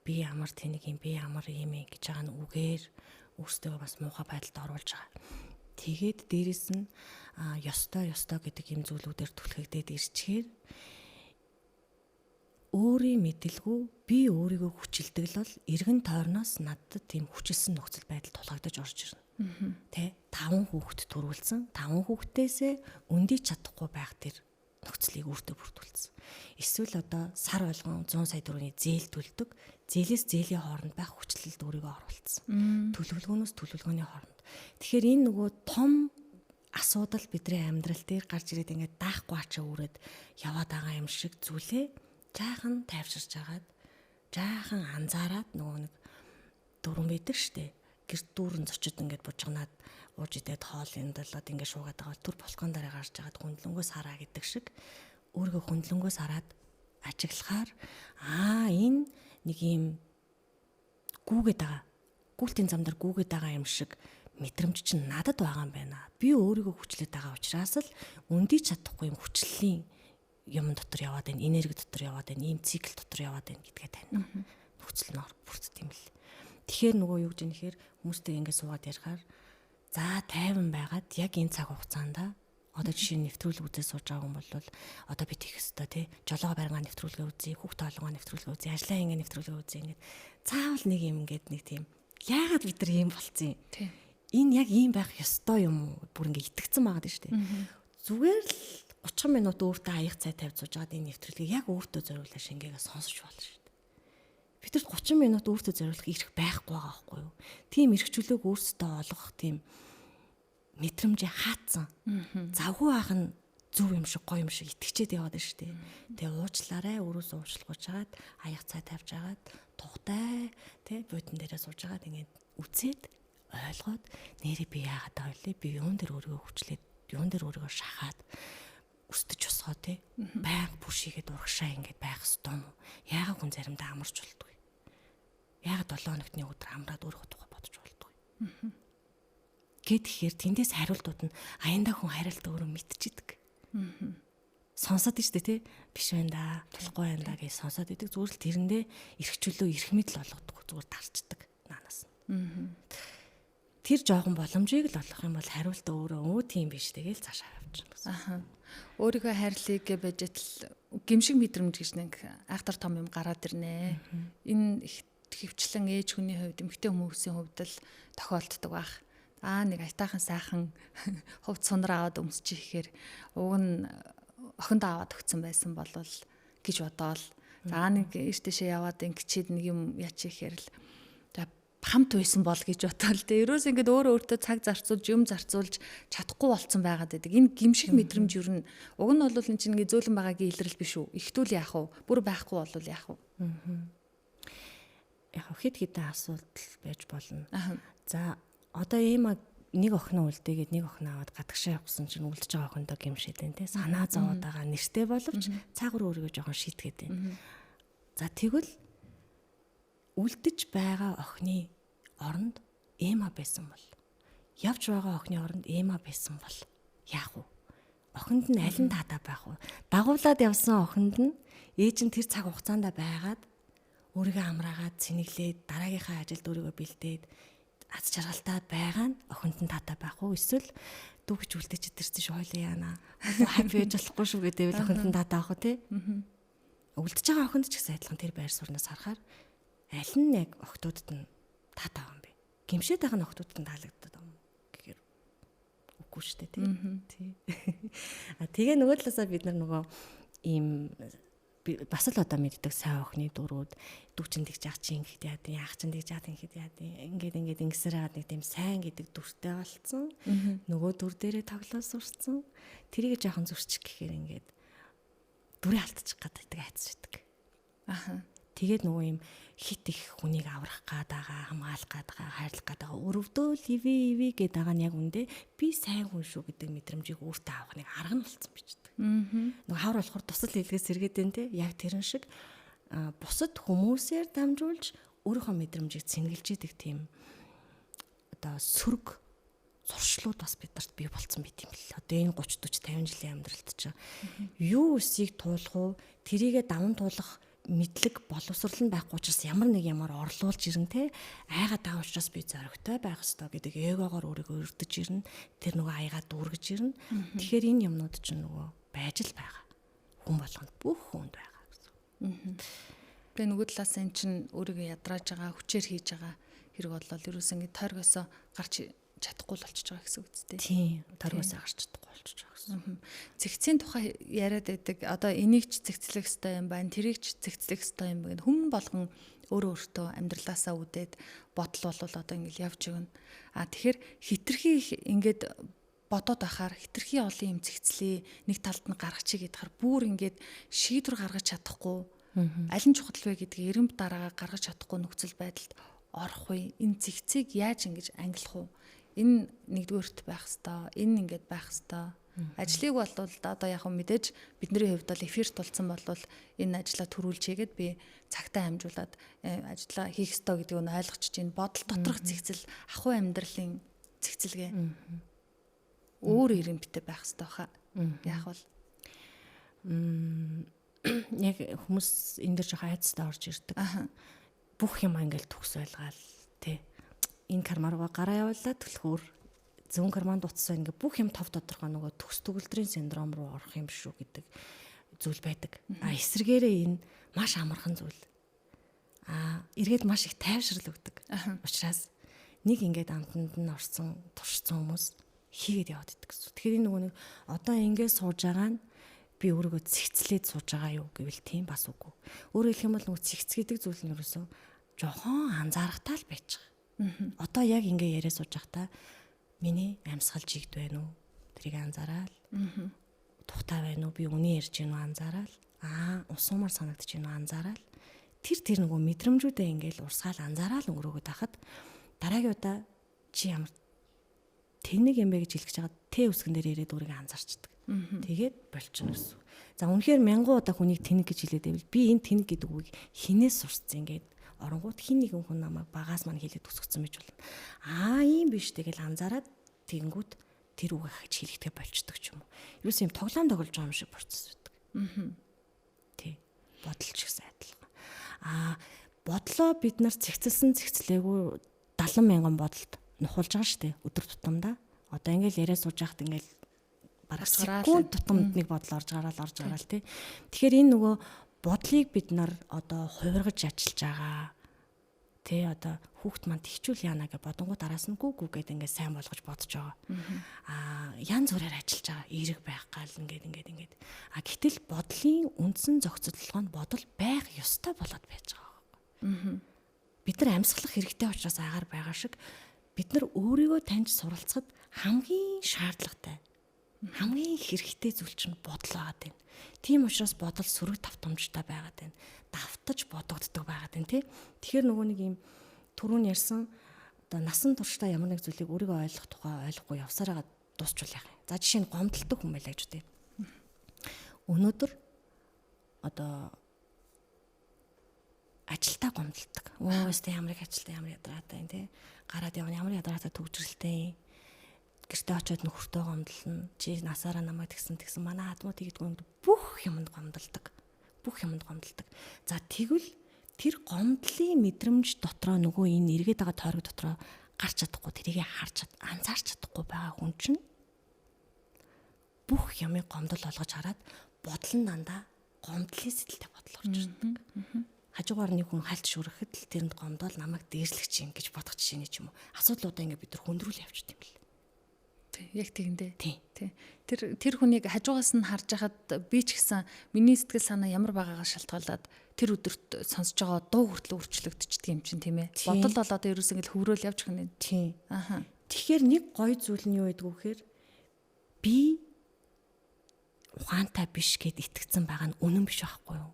би ямар тэнэг юм, би ямар юм гэж байгаа нь үгээр өөрсдөө бас муухай байдалд оруулж байгаа. Тэгээд дээрэс нь ёстой гэдэг юм зүйлүүдээр түлхэгдээд ирчихээр өөрийн мэдлгүй би өөрийгөө хүчилдэг л бол эргэн тойрноос надад тийм хүчилсэн нөхцөл байдал тулгагдаж орж ирнэ. Тэ 5 хүүхэд төрүүлсэн 5 хүүхдээсээ өндийч чадахгүй байх тэр нөхцөлийг өөртөө бүрдүүлсэн. Эсвэл одоо сар болгон 100 сая төгрөгийн зээл төлдөг. Зээлээс зээлийн хооронд байх хүчлэлд өөрийгөө оруулсан. Төлөвлөгөөнөөс төлөвлөгөөний хооронд. Тэгэхээр энэ нөгөө том асуудал бидний амьдрал дээр гарч ирээд ингээд даахгүй ачаа үрээд яваад байгаа юм шиг зүйлээ жаахан тайвширч агаад жаахан анзаараад нөгөө нэг дуран байдаг штэ. Гэрт дүүрэн зочид ингээд бужигнаад ууж идээд хоол эндэлээд ингээд шуугаад байгаа бол түр болохон дараа гарч агаад хөндлөнгөөс хараа гэдэг шиг өөрийгөө хөндлөнгөөс хараад ажиглахаар энэ нэг юм гүүгээд байгаа. Гүйлтийн замдар гүүгээд байгаа юм шиг мэдрэмж чинь надад байгаа юм байна. Би өөрийгөө хүчлээд байгаа учраас л өндийч чадахгүй юм хүчлийн юм дотор яваад байна, энерги дотор яваад байна, ийм цикл дотор яваад байна гэдгээ таньна. Нөхцөл нь бүрддэг юм л. Тэгэхээр нөгөө юу гэж нэхэр хүмүүстэй ингэ суугаад ярихаар за тайван байгаад яг энэ цаг хугацаанд одоо жишээ нь нэвтрүүлэг үзээ сууж байгаа хүн бол одоо би тийх өстой тий жолоо барингаа нэвтрүүлгээ үзье, хүүхд тоолгоо нэвтрүүлгээ үзье, ажлаа ингэ нэвтрүүлгээ үзье ингээд цаавал нэг юм ингээд нэг тийм яагаад бид нар ийм болцсон юм. Энэ яг ийм байх ёстой юм уу? Бүр ингэ итгэцэн байгаа дээ шүү дээ. Зүгээр л 30 минут өөртөө аяг цай тавьж сууж байгаад энэ нэвтрүүлгийг яг өөртөө зориулаад шингээгээ сонсож болно шүү дээ. Бид нар 30 минут өөртөө зориулах ирэх байхгүй байгаа байхгүй юу? Тийм эрхчлөөг өөртөө олгох тийм мэдрэмжээ хаацсан. Завгүй ах нь зөв юм шиг гоё юм шиг итгэчээд яваад байна шүү дээ. Тэгээ уучлаарай өөрөөсөө уучлалгууж хагаад аяг цай тавьж хагаад тухтай тий буудан дээрээ сууж хагаад ингээд үцээд ойлгоод нэрээ би яагаад ойлээ би юун дээр өөрийгөө хүчлээд юун дээр өөрийгөө шахаад өстөж босгоо тий байнга бүшигээд урагшаа ингээд байх ёстой юм уу? Яагаад хүн заримдаа амарч болдгоо? Яагаад 7 хоногтны өдөр амраад өөрөө тухай бодож болдгоо? Гэхээр тэндээс хариултууд нь аяндаа хүн хариулт өөрөө мэдчихэдэг. Сонсоод штэ тий биш байна да болохгүй байна да гэж сонсоод идэг зүгээр л тэрэндээ эрхчлөө эрх мэдл олгодог зүгээр тарчдаг наанаас. Тэр жоохон боломжийг л олох юм бол хариулт өөрөө тийм биш тэгэл цаашаа явчихна гэсэн. Өөрийгөө хайрлыг гэж бажитал гимшиг мэдрэмж гэж нэг айхтар том юм гараад ирнэ. Энэ их хөвчлэн ээж хүний хувьд эмэгтэй хүмүүсийн хувьд л тохиолддог байх. Нэг айтаахан сайхан хувц сунраа аваад өмсчих ихээр уг нь охиндоо аваад өгсөн байсан болвол гэж бодоол. Нэг эртэшээ яваад ингэчихэд нэг юм яачих ихээр л хамт байсан бол гэж бодоол. Тэгээ ерөөс ингэдэг өөрөө цаг зарцуулж юм зарцуулж чадахгүй болцсон байгаад байдаг. Энэ гимшиг мэдрэмж юу н уг нь бол энэ чинь ингээ зөөлөн байгаагийн илрэл биш үү? Ихтүүл яах вэ? Бүр байхгүй болвол яах вэ? Яг хэд хэдэн асуудал байж болно. За одоо ийм нэг охин үлдээгээд нэг охин аваад гадагшаа явсан чинь үлдэж байгаа охиндоо гимшээд байна те санаа зовоод байгаа нэртэй боловч цаагаар өөрийгөө жоохон шийтгээд байна. За тэгвэл үлдэж байгаа охины оронд эма байсан бол явж байгаа охины оронд эма байсан бол яах вэ? Охинд нь аль нь таатаа байх вэ? Дагуулад явсан охинд нь ээж нь тэр цаг хугацаанд байгаад өөрийгөө амраагаад цэнэглээд дараагийнхаа ажилд өөрийгөө бэлдээд аз жаргалтай байгаа нь охинд нь таатаа байх уу? Эсвэл дүү гэж үлдээч идэрсэн шүү хойлоо яана. Хаппи байж болохгүй шүү гэдэг л охинд нь таатаа ах уу те? Үлдэж байгаа охинд ч гэсэн адилхан тэр байр сууриас харахаар аль нь яг охтуудад нь таатаа юм бэ? Гимшээд байгаа нь охтуудад нь таалагддаг юм гэхээр үгүй шүү дээ тий. Тэгээ нөгөө талаасаа бид нар нөгөө ийм бас л одоо мэддэг сайн охины дөрүүд дүүчин тэгж яах чинь гэхэд яа тийм яах чинь тэгж яах гэхэд яа тийм ингээд ингэсээр аваад нэг тийм сайн гэдэг дүртэй болцсон. Нөгөө дүр дээрээ тоглоо сурцсан. Тэрийг жоохон зурчих гэхээр ингээд дүрээ алдчих гадаг айцчихдаг. Тэгээд нөгөө юм хит их хүнийг аврах гадаага хамгаалах гадаага хайрлах гадаага өрөвдөөл иви гэдэг байгаа нь яг үндэ би сайн хүн шүү гэдэг мэдрэмжийг өөртөө авах нэг арга нь болцсон бичдэг. Нөгөө хавар болохоор тусал хэлгээс сэргээд байна те яг тэрэн шиг бусад хүмүүсээр дамжуулж өөрийнхөө мэдрэмжийг цэнгэлж идэг тийм одоо сөрөг зуршлууд бас бидэрт бий болцсон байт юм л. Одоо энэ 30 40 50 жилийн амьдралд чинь юу өсийг туулах уу тэрийгэ даван туулах мэдлэг боловсрал нь байхгүй учраас ямар орлуулж ирэн те айгаа таав учраас би зоригтой байх ёстой гэдэг эгоогоор өөрийгөө өрдөж ирнэ тэр нөгөө аягаа дүүргэж ирнэ тэгэхээр энэ юмнууд чинь нөгөө байж л байгаа хүн болгонд бүх хүнд байгаа гэсэн. Тэгээ нөгөө талаас энэ чинь өөрийгөө ядрааж байгаа хүчээр хийж байгаа хэрэг болол ерөөс ингэ тойргосоо гарч чадахгүй л болчихж байгаа гэсэн үг үстэй. Тийм, тойргосоо гарч чадахгүй болчихж байгаа гэсэн. Цэгцийн тухай яриад байдаг. Одоо энийг ч цэгцлэх ёстой юм байна, тэрийг ч цэгцлэх ёстой юм байна. Хүн болгон өөртөө амьдралаасаа үдээд бодол болвол одоо ингэ явж өгнө. Тэгэхээр хитрхи ингээд бодоод байхаар хитрхи олон юм зэгцлээ нэг талд нь гаргачих гэдгээр бүр ингээд шийдвэр гаргаж чадахгүй аль нь чухал вэ гэдгийг эренб дараагаа гаргаж чадахгүй нөхцөл байдалд орох үе энэ зэгцийг яаж ингэж ангилах вэ? Энэ нэгдүгээрт байх хэвээр, энэ ингээд байх хэвээр. Ажлыг бол одоо яг мэдээж бидний хувьд бол эфирт тулцсан бол энэ ажлаа төрүүлж хийгээд би цагтаа хамжуулаад ажлаа хийх ёстой гэдгийг нь ойлгоч чинь бодол доторх зэгцэл ахуй амьдралын зэгцэлгээ өөр ирэмбтэй байх хэрэгтэй хаа. Яг бол яг хүмүүс энэ дэр жоохон айцтай орж ирдэг. Бүх юм ингээл төгс ойлгаал тий. Энэ кармарга гараа явуулаад төлхөөр зүүн карман дуцсан ингээ бүх юм тов тодорхой нөгөө төгс төгөлдрийн синдром руу орох юм шүү гэдэг зүйл байдаг. Эсвэргээрээ энэ маш амархан зүйл. Эргээд маш их тайвшрал өгдөг. Учираас нэг ингээд амтанд нь орсон туршсан хүмүүс хийгээд яваад идэх гэсэн. Тэгэхээр энэ нөгөө нэг одоо ингээд сууж байгаа нь би өөрийгөө цэгцлээд сууж байгаа юу гэвэл тийм бас үгүй. Өөрөөр хэлэх юм бол нөгөө цэгц гэдэг зүйл нь ерөөсөө жохон анзаарахтаа л байж байгаа. Одоо яг ингээ яриа сууж байхдаа миний амьсгал жигд байна уу? Тэрийг анзаараад. Тухтай байна уу? Би үнэн ярьж гин үү анзаараад. Усуумар санагдаж гин үү анзаараад. Тэр нөгөө мэдрэмжүүдээ ингээл урсгаал анзаараад өнгөрөөгд байхад дараагийн удаа чи ямар тэнэг юм бэ гэж хэлж байгаа тэ үсгэн дээр ирээд өөрийгөө анзаарчдаг. Тэгээд болчихно гэсэн. За үнэхээр мянган удаа хүнийг тэнэг гэж хэлээд байвал би энэ тэнэг гэдэг үгийг хинээс сурцсан ингээд оронгууд хин нэгэн хүн намайг багаас маань хэлээд өсгсөн байж болно. Ийм биш тэгэл анзаараад тэгэнгүүт тэр үг ахиж хэлэхдээ болчдөг ч юм уу. Юу ч юм тоглоом тоглож байгаа юм шиг процесс байдаг. Тий. Бодолч гэсэн адилхан. Бодлоо бид нар цэгцэлсэн цэгцлээгүй 70 мянган бодолд нухуулж байгаа шүү дээ өдөр тутамдаа. Одоо ингээл яриа сууж яхад ингээл бараг секунд тутамд нэг бодол орж гараал тий. Тэгэхээр энэ нөгөө бодлыг бид нар одоо хувиргаж ажиллаж байгаа. Тэ одоо хүүхд манд хичүүл яана гэж бодонгууд араас нь гүү гэдэг ингээд сайн болгож бодож байгаа. Янз бүрээр ажиллаж байгаа. Эерэг байх гал ингээд. Гэтэл бодлын үндсэн зохицолтолгоо нь бодол байх ёстой болоод байж байгаа. Бид нар амьсгалах хэрэгтэй учраас агаар байгаа шиг бид нар өөрийгөө таньж суралцахад хамгийн шаардлагатай хамгийн хэрэгтэй зүйл чинь бодол байгаад байна. Тийм учраас бодол сөрөг давтамжтай байгаад байна. Давтаж бодогддог байгаад байна тий. Тэгэхээр нөгөө нэг юм түрүүн ярьсан одоо насан туршдаа ямар нэг зүйлийг өөрийгөө ойлгох тухай ойлгохгүй явсараа дуусчул яах юм. За жишээ нь гомдолтой хүн байлаа гэж үү. Өнөөдөр одоо ажилтаа гомдолдог. Өстө ямар их ажилтаа ямар ядраатай тий. Гараад явна ямар ядраатай төгжрэлтэй. Гэртээ очиод нөхөртөө гомдлно. Чи насаараа намайг тэгсэн манай хадмууд тэгдэггүй бүх юмд гомдолдог. За тэгвэл тэр гомдлын мэдрэмж дотроо нөгөө энэ эргээд байгаа тойрог дотроо гарч чадахгүй тэрийг харж анзаарч чадахгүй байгаа хүн чинь бүх юмыг гомдол болгож хараад бодол нь дандаа гомдлын сэдэлтэй бодол орж ирдэг. Хажуугаар нэг хүн хальт шүрэхэд л тэрэнд гомдол намайг дээрлэгч юм гэж бодох жишээ нь ч юм уу. Асуудлуудаа ингээд бид нар хөндрүүл явчихдаг юм л. Яг тэгэндээ. Тий. Тэр хүнийг хажуугаас нь харж хахад би ч гэсэн миний сэтгэл санаа ямар байгаагаа шалтгаалаад тэр өдөрт сонсож байгаа дуу хүртэл өөрчлөгдчихдөг юм чинь тийм ээ. Бодол бол одоо ерөөс ингэ хөврөөл явж гэнэ. Тий. Тэгэхээр нэг гоё зүйл нь юу байдгүй гэхээр би ухаантай биш гэд итгэцэн байгаа нь үнэн биш байхгүй юу?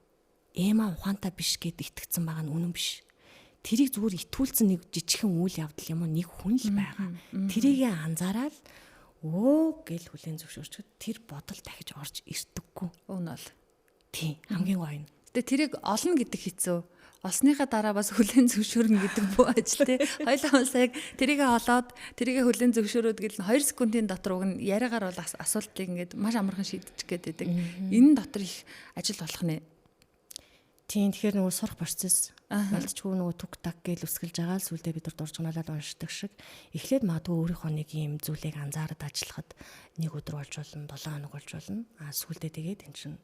Эма ухаантай биш гэд итгэцэн байгаа нь үнэн биш. Тэрийг зүгээр итгүүлсэн нэг жижигхэн үйл явдал юм уу нэг хүн л байгаа. Тэрийг анзаараад гэл хүлэн зөвшөөрчөд тэр бодол дахиж орж ирдэггүй. Үнэ бол. Тий, хамгийн гоё нь. Тэгээ тэрийг олно гэдэг хэцүү. Олсныхаа дараа бас хүлэн зөвшөөрнө гэдэг бүх ажил тий. Хоёулаа яг тэрийг олоод тэрийг хүлэн зөвшөөрөөд гэл 2 секундын дотор уг нь яриагаар бол асуудлыг ингээд маш амархан шийдчих гээд байдаг. Энэ дотор их ажил болох нэ. Тийм тэгэхээр нөгөө сурах процесс ялцчгүй нөгөө түг так гээл үсгэлж байгаа л сүлдээ бид нар дуржгналаад уншдаг шиг эхлээд магадгүй өөрийнхөө нэг юм зүйлийг анзаараад ажиллахад нэг өдөр болж болно 7 хоног болж болно сүлдээ тэгээд эн чинь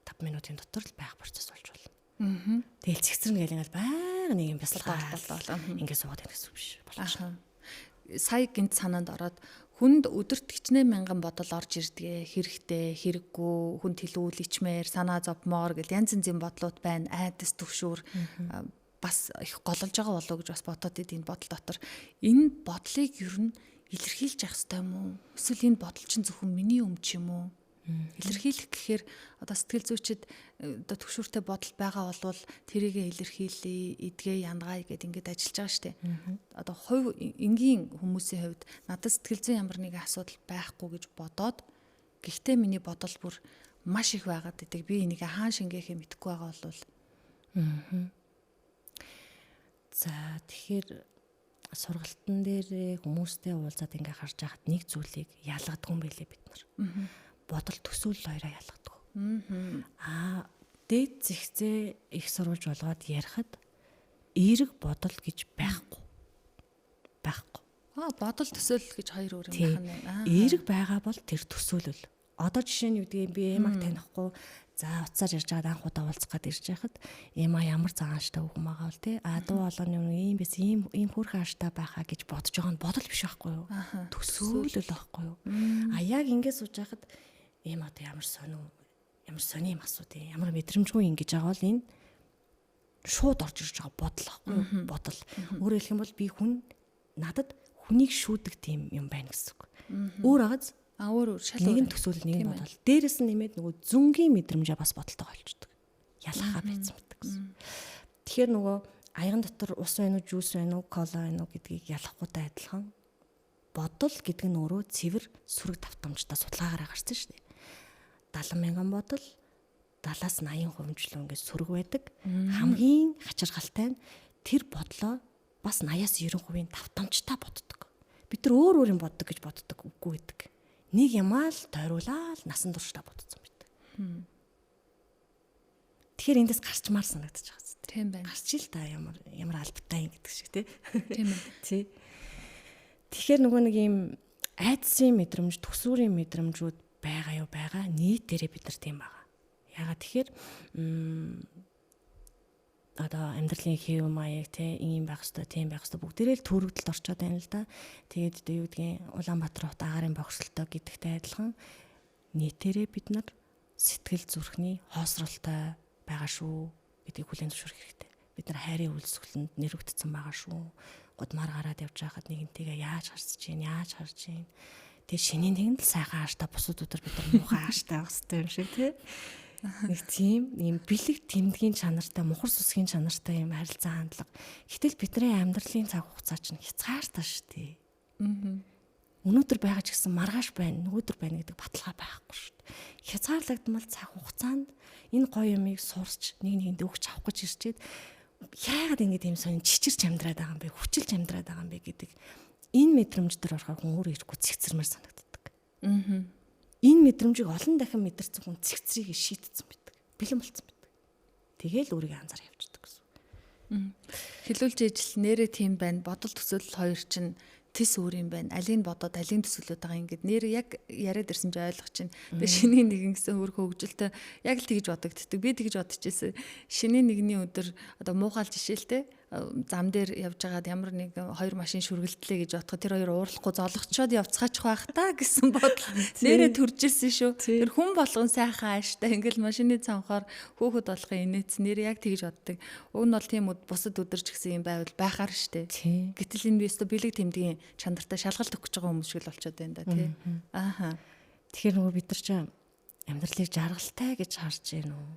5 минутын дотор л байх процесс болж болно. Тэгэл цэгцэрнэ гээл ингээл байнга нэг юм бясалгал ингээд суугаад байх гэсэн биш болчихно. Сая гинт санаанд ороод хүнд өдөрт 8,000 бодол орж ирдэг хэрэгтэй хэрэггүй хүн тэлүүл ичмээр санаа зовмоор гэл янз янзын бодлууд байна айдас төвшүүр бас их гололж байгаа болов уу гэж бас бодоод идэв энэ бодол дотор энэ бодлыг ер нь илэрхийлж явах хэрэгтэй юм уу? Эсвэл энэ бодол чинь зөвхөн миний юм ч юм уу? Илэрхийлэх гэхээр одоо сэтгэл зүйчид одоо төгшүүртэй бодол байгаа болвол тэрийгэ илэрхийлээ, эдгээ янгай гэд ингээд ажиллаж байгаа штэ. Одоо хувь энгийн хүмүүсийн хувьд надад сэтгэл зүйн ямар нэгэн асуудал байхгүй гэж бодоод гэхдээ миний бодол бүр маш их байгаад идэг. Би энийг хаан шингээхээ мэдэхгүй байгаа болвол. За тэгэхээр сургалтын дээр хүмүүстэй уулзаад ингээ харж байхад нэг зүйлийг ялгадаг юм байлээ бид нар. Бодол төсөөлөл хоёроо ялгадаг. Дээд зэгцээ их сурвалж болгоод ярихад эерэг бодол гэж байхгүй. Бодол төсөөлөл гэж хоёр өөр юм байна. Эерэг байгаа бол тэр төсөөлөл. Одоо жишээ нь юу гэдгийг би эмаг танихгүй за уцаар ирж байгаад анх удаа уулзах гээд ирж байхад эмаа ямар цагаанштай хүүхэн байгаа бол тий дуу болгоны юм биш ийм хөөрхөн ааштай байхаа гэж бодож байгаа нь бодол биш байхгүй юу? Төсөөлөл байхгүй юу? Яг ингэж сууж байхад ийм одоо ямар сони юм асуудیں۔ Ямар мэдрэмжгүй ингэж байгаа бол энэ шууд орж ирж байгаа бодол байхгүй юу? Бодол. Өөрөөр хэлэх юм бол би надад хүнийг шүүдэг тийм юм байна гэсэн үг. Өөр агаз өөр шал нэг нь төсөөлөл нэг нь бодол. Дээрээс нь нэмээд нөгөө зүнгийн мэдрэмжээ бас бодолтой болчдөг. Ялхаа байцсан мэт гэсэн. Тэгэхээр нөгөө аян дотор ус байна уу, жуус байна уу, кола байна уу гэдгийг ялахгүйтай адилхан бодол гэдэг нь өөрөө цэвэр сүрэг давтамжтай судалгаагаар гарсан шүү дээ. 70,000 бодол 70-аас 80% хэмжлэн ингээд сүрэг байдаг. Хамгийн хачиргалтай нь тэр бодлоо бас 80-аас 90% давтамжтай боддог. Бид нар өөр юм боддог гэж боддог үгүй гэдэг. Нэг ямаа л тойруулаад насан туршдаа бодсон байдаг. Тэгэхээр эндээс гарчмаар санагдаж байгаа зү. Тийм байна. Гарч ил та ямар албатай юм гэдэг шиг тийм ээ. Тий. Тэгэхээр нөгөө нэг юм айдсын мэдрэмж, төсвөрийн мэдрэмжүүд байгаа нийтээрээ бид нар тийм байгаа. Ягаад тэгэхээр одоо амьдралын хэв маяг ийм байх хэвээр тийм байх хэвээр бүгдээрээ л төрөгдөлд орчоод байна л да. Тэгээд юу гэдгийг Улаанбаатар хот агаарын богсолтой гэдэгтэй адилхан нийтээрээ бид нар сэтгэл зүрхний хоосролтой байгаа шүү гэдгийг хүлээн зөвшөөрөх хэрэгтэй. Бид нар хайрын үйлсгэлэнд нэрвэгдсэн байгаа шүү. Гудмаар гараад явж байхад нэгнтэйгээ яаж харж чинь. Тэгээд шинийн нэгэн л сайхан ааштай бусад өдөр бид нар муухай ааштай байх хэрэгтэй юм шиг тий. Нэг тийм юм бэлэг тэмдгийн чанартай, мухар сүсгийн чанартай юм харилцаа хандлага. Гэтэл бидний амьдралын цаг хугацаа чинь хязгаартай шүү дээ. Өнөөдөр байгаа ч гэсэн маргааш байна, нөгөөдөр байна гэдэг баталгаа байхгүй шүү дээ. Хязгаарлагдмал цаг хугацаанд энэ гоё юмыг сурч нэгэнд өгч авах гэж ирчээд яагаад ингэ тийм сонин чичирч амьдраад байгаа юм бэ? Хүчилж амьдраад байгаа юм бэ гэдэг энэ мэдрэмж төр орохоор хүн өөрөө ирэхгүй цэгцэрмээр санагддаг. Энэ мэдрэмжийг олон дахин мэдэрсэн хүн цэгцрийг шийтсэн байдаг. Бэлэн болцсон байдаг. Тэгээл өөрийгөө анзаар явждаг гэсэн. Хэлүүлж ижил нэрээ тийм байна. Бодол төсөөлөл хоёр чинь тис өөр юм байна. Алийг бодоод алийг төсөөлөд байгаа ингээд нэр яг яриад ирсэн чи ойлгож чинь. Тэгээ шиний нэгэн гэсэн хөрхөө хөгжилтэй яг л тэгж бодогддаг. Би тэгж бодчихжээ. Шиний нэгний өдөр одоо муухай жишээлтэй зам дээр явж байгаад ямар нэг хоёр машин шүргэлтлээ гэж бодоход тэр хоёр уурлахгүй золгочоод явцгаач байх та гэсэн бодол нэрээ төржсэн шүү. Тэр хүн болгон сайхан ааштай ингээл машины цанхаар хөөхөд болохын инээц нэр яг тэгж боддог. Уг нь бол тийм бусад өдөр ч гэсэн юм байвал байхаар штэ. Гэтэл энэ биесто бэлэг тэмдгийн чанартай шалгалт өгч байгаа хүмүүс шиг л болчиход байна да тий. Ааха. Тэгэхээр нөгөө бид нар ч амьдралыг жаргалтай гэж харж гин үү?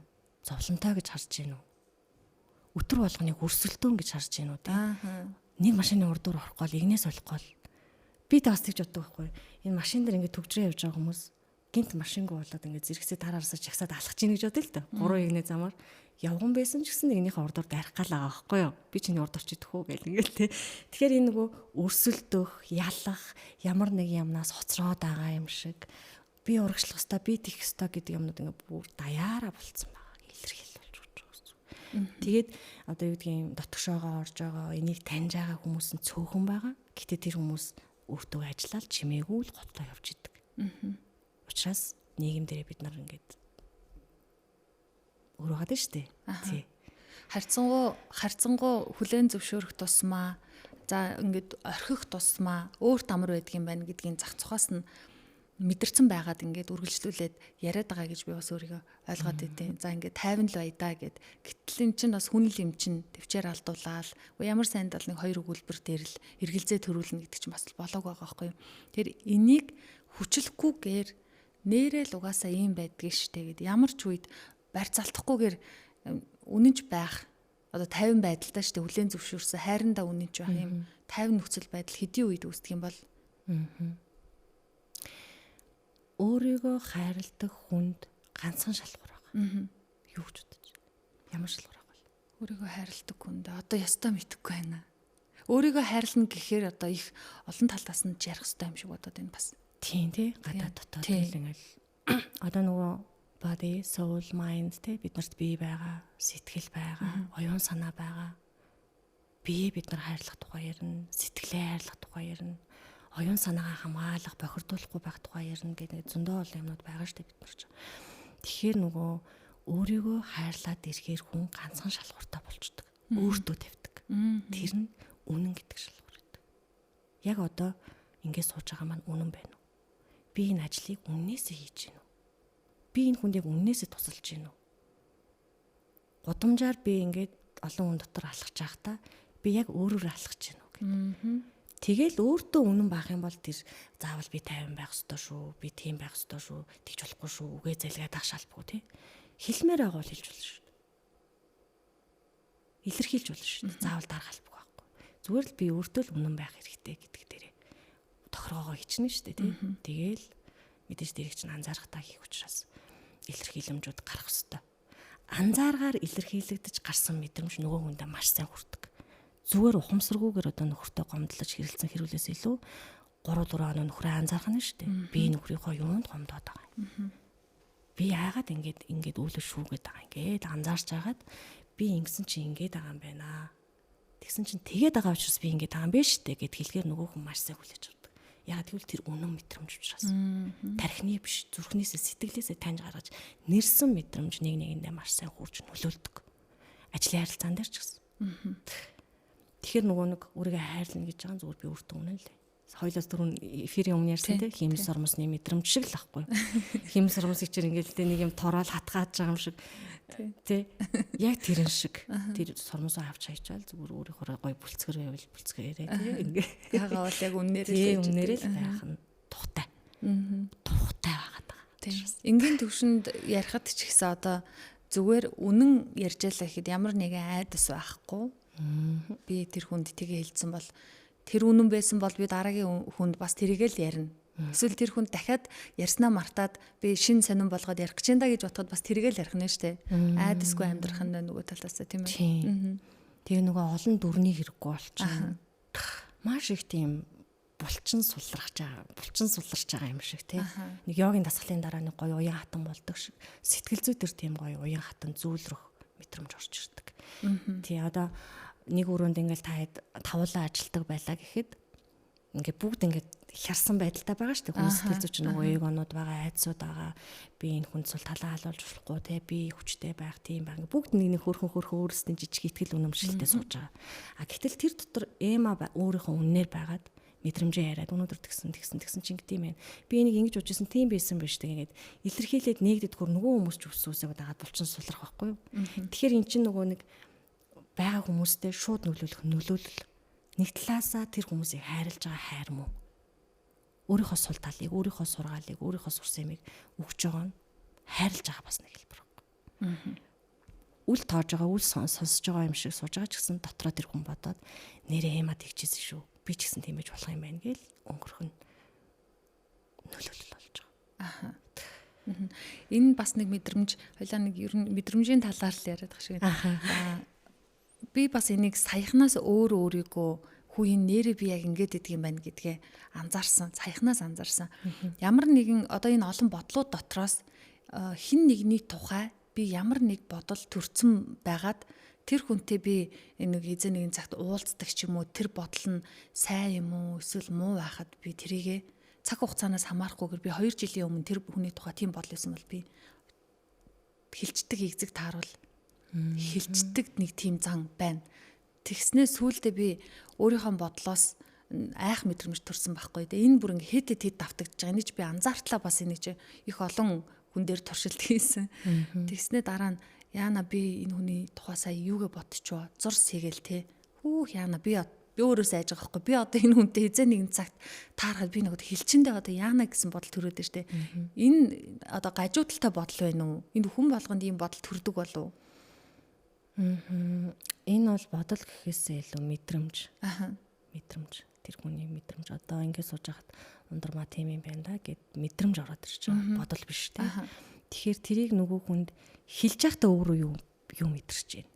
Зовлонтой гэж харж гин үү? Өтөр болгоныг өрсөлдөөн гэж харж гин үү? Нэг машины урд дуур орох гол игнээс олох гол. Би таас тэгж боддог байхгүй. Энэ машин дээр ингээд төгжрээ явж байгаа хүмүүс гинт машингүй болоод ингээд зэрэгсээ дараараасаа чагсаад алхаж ийн гэж бодъё л та. 3 игнээ замаар явган байсан ч гэсэн нэгнийхээ урд дуур дарих гал байгаа байхгүй юу? Би чиний урд орчидөх үү гэл ингээд те. Тэгэхээр энэ нөгөө өрсөлдөх, ялах, ямар нэг юмнаас хоцроод байгаа юм шиг би урагшлах хэвээр би тийх хэвээр гэдэг юмнууд ингээд бүр даяараа болцсон байгаа. Илэрхийл болж байгаа. Тэгээд одоо юу гэдгийг дотгошоогоо орж байгаа, энийг таньж байгаа хүмүүс нь цөөхөн байгаа. Гэтэ тэр хүмүүс өөртөө ажиллаад чимээгүй л готлоо явж идэг. Учираас нийгэм дээрээ бид нар ингээд өөрөө гадаг штэ. Тий. Харьцангуй хүлээн зөвшөөрөх тусмаа за ингээд орхих тусмаа өөр тамар байдаг юм байна гэдгийн зах цухаас нь мэдэрсэн байгаад ингээд үргэлжлүүлээд яриад байгаа гэж би бас өөрийгөө ойлгоод идэв. За ингээд тайван л бай да гэд. Гэтэл эн чинь бас хүн л юм чинь төвчээр алдуулаад ямар сайнд бол нэг хоёр өгүүлбэр дээр л эргэлзээ төрүүлнэ гэдэг чинь бас болоог байгаа байхгүй юу. Тэр энийг хүчлэхгүйгээр нэрэл угаасаа ийм байдгийг штэ гэд. Ямар ч үед барь залтахгүйгээр үнэнч байх одоо 50 байдалтай штэ хүлэн зөвшөөрсөн хайрандаа үнэнч байх юм 50 нөхцөл байдал хэдийн үед үүсдэг юм бол өөрийгөө хайрладаг хүнд ганцхан шалгуур байгаа. Юу гэж бодож байна? Ямар шалгуур байгаа вэ? Өөрийгөө хайрладаг хүнд одоо ястаа мэдэхгүй байна. Өөрийгөө хайрлна гэхээр одоо их олон талаас нь жарих хэрэгтэй юм шиг бодоод байна бас. Тийм тий. Гадаа дотоод ингээл одоо нөгөө body, soul, mind тий биднэрт бие байгаа, сэтгэл байгаа, оюун санаа байгаа. Бие бид нар хайрлах тухай ярина, сэтгэлээ хайрлах тухай ярина. Оюун санаагаа хамгаалах, бохирдуулахгүй байх тухай ярина гэдэг зөндөө олон юмнууд байгаа шүү дээ бид нар ч. Тэгэхээр нөгөө өөрийгөө хайрлаад ирэхээр хүн ганцхан шалгууртай болчдөг. Өөртөө тавьдаг. Тэр нь үнэн гэдэг шалгуур гэдэг. Яг одоо ингэж сууж байгаа маань үнэн байна уу? Би энэ ажлыг үннээсээ хийж гин үү? Би энэ хүнд яг үннээсээ тусалж гин үү? Гудамжаар би ингэж олон хүн дотор алхаж байхдаа би яг өөрөөр алхаж гин үү гэдэг. Тэгэл өөртөө үнэн байх юм бол тэр заавал би 50 байх ёстой шүү. Би тийм байх ёстой шүү. Тэгж болохгүй шүү. Үгээ залгаад ах шалбгүй тий. Хэлмээр байгаа бол хэлж болно шүү дээ. Илэрхийлж болно шүү дээ. Заавал дарах албагүй байхгүй. Зүгээр л би өөртөө л үнэн байх хэрэгтэй гэдэг дээрээ тохиргоогоо хичнээн шүү дээ тий. Тэгэл мэдээж дэрэг чинь анзаарахтаа хийх учраас илэрхийлэмжүүд гарах ёстой. Анзааргаар илэрхийлэгдэж гарсан мэдрэмж нөгөө хүндээ маш сайн хүрдэг. Зүгээр ухамсаргүйгээр одоо нөхөртөө гомдлож хэрэлцэн хэрүүлээс илүү 3-4 хоног нөхрөө анзаарах нь шүү дээ. Би нөхрийнхөө юунд гомдоод байгаа юм. Би яагаад ингэж үйлээ шүүгээд байгаа юм гээд анзаарч байгаад би ингэсэн чи ингэж байгаа юм байна. Тэгсэн чин тэгээд байгаа учраас би ингэж байгаа юм байна шүү дээ гэд хэлгээр нөгөө хүн маш сайн хүлээж авдаг. Яагаад гэвэл тэр үнэн мэдрэмж учраас. Тархины биш зүрхнээсээ сэтгэлээсээ таньж гаргаж нэрсэн мэдрэмж нэг нэгэндээ маш сайн хурж нөлөөлдөг. Ажлын харилцаан дээр ч гэсэн. Тэгэхээр нөгөө нэг өөрийгөө хайрлна гэж байгаа зүгээр би өөртөө үнэн лээ. Хоёлоос дөрөв эфирийн өмнө ярьсан тийм химс ормосны мэдрэмж шиг л ахгүй. Химс ормос ичээр ингээл тэ нэг юм тороол хатгааж байгаа юм шиг тий. Яг тэрэн шиг. Тэр сормосоо авч хайчаал зүгээр өөрийнхөө гой бүлцгэр байвал бүлцгээрээ тий. Ингээ. Ягаа бол яг үннээрээ л байх нь тухтай. Тухтай байгаад байгаа. Тийм. Энгийн төвшөнд ярихад ч ихсэн одоо зүгээр үнэн ярьж ялаа гэхэд ямар нэгэн айдас байхгүй. Би тэр хүнд тгээ хэлсэн бол тэр үнэн байсан бол би дараагийн хүнд бас тэрийгэл ярина. Эсвэл тэр хүнд дахиад ярьснаа мартаад би шин сонирн болгоод ярих гэж энэ гэж бодоход бас тэрийгэл ярих нь штэ. Айдасгүй амьдрах нь нөгөө талаасаа тийм ээ. Тэгээ нөгөө олон дүрний хэрэггүй болчихно. Маш их тийм булчин сулрах байгаа юм шиг тий. Нэг йогийн дасгалын дараа нэг гоё уян хатан болдог шиг сэтгэл зүй төр тийм гоё уян хатан зүүлрэх мэдрэмж орж ирдэг. Тий одоо нэг өрөөнд ингээл тавуулаа ажилтдаг байлаа гэхэд ингээд бүгд ингээд хярсан байдалтай байгаа шүү дээ. Хүн сэтгэл зүйч нөгөө эгонууд байгаа, айдсууд байгаа. Би энэ хүнд сул талаа халуулж болохгүй те. Би хүчтэй байх тийм баг. Бүгд нэг хөрхөн өөрсдийн жижиг итгэл үнэмшилтэй сууж байгаа. А гэтэл тэр дотор эма өөрийнхөө үннээр байгаад мэдрэмжээ яриад өнөөдөр тэгсэн чинь гэдэм байх. Би энийг ингэж уужсэн тийм байсан байж тэгээд илэрхийлээд нэгдэдгүр нөгөө хүмүүс ч өсөөсөө дагаад булчин сулрах байхгүй юу. Тэгэхээр эн чинь нөгөө нэг байгаа хүмүүстэй шууд нөлөөлөл. Нэг талаасаа тэр хүмүүсийг хайрлаж байгаа хайр муу. Өөрийнхөө сул талыг, өөрийнхөө сургаалыг, өөрийнхөө сурсан юмыг өгч байгаа нь хайрлаж байгаа бас нэг хэлбэр байна. Үл тоож байгаа, үл сонсож байгаа юм шиг сууж байгаа ч гэсэн дотроо тэр хүн бодоод нэрээ эмад игчээсэн шүү. Би ч гэсэн тийм байж болох юм байна гээл өнгөрөх нь нөлөөлөл болж байгаа. Энэ бас нэг мэдрэмж, хоёлаа нэг ер нь мэдрэмжийн талаар л яриад байгаа шиг. Би бас энийг саяхнаас өөрийгөө хүүийн нэрээ би яг ингэж идэх юм байна гэдгээ анзаарсан. Саяхнаас анзаарсан. Ямар нэгэн одоо энэ олон бодлууд дотроос хин нэгний тухай би ямар нэг бодол төрцөн байгаад тэр хүнтэй би нэг эзэн нэгэн цагт уулздаг ч юм уу тэр бодол нь сайн юм уу эсвэл муу байхад би тэрийгэ цаг хугацаанаас хамаарахгүйгээр би 2 жилийн өмнө тэр хүний тухай тийм бодол байсан бол би хилчдэг эзэг тааруул хилчдэг нэг тийм зан байна. Тэгснээ сүүлдээ би өөрийнхөө бодлоос айх мэдрэмж төрсэн байхгүй. Тэгээ энэ бүр ингээ хэд давтагдж байгаа. Энийг би анзаартлаа бас энийг чи их олон хүн дээр туршилт хийсэн. Тэгснээ дараа нь яана би энэ хүний тухай сая юугээ бодчихвоо. Зурс хийгээл те. Хүүх яана би өөрөөсөө айж байгаа байхгүй. Би одоо энэ хүнтэй хизээ нэгэн цагт таарахад би нөгөө хилчэндээ одоо яана гэсэн бодол төрөөд байна штэ. Энэ одоо гажуудалтай бодол байна уу? Энэ хүн болгонд ийм бодол төрдөг болов уу? Энэ бол бодол гэхээсээ илүү мэдрэмж. Мэдрэмж. Тэр хүний мэдрэмж. Одоо ингэ сууж хахад ундрмаа тийм юм байна да гэд мэдрэмж ороод ирж байгаа. Бодол биш тий. Тэгэхээр тэрийг нөгөө хүнд хэлж байхдаа өөрөө юу мэдэрч байна.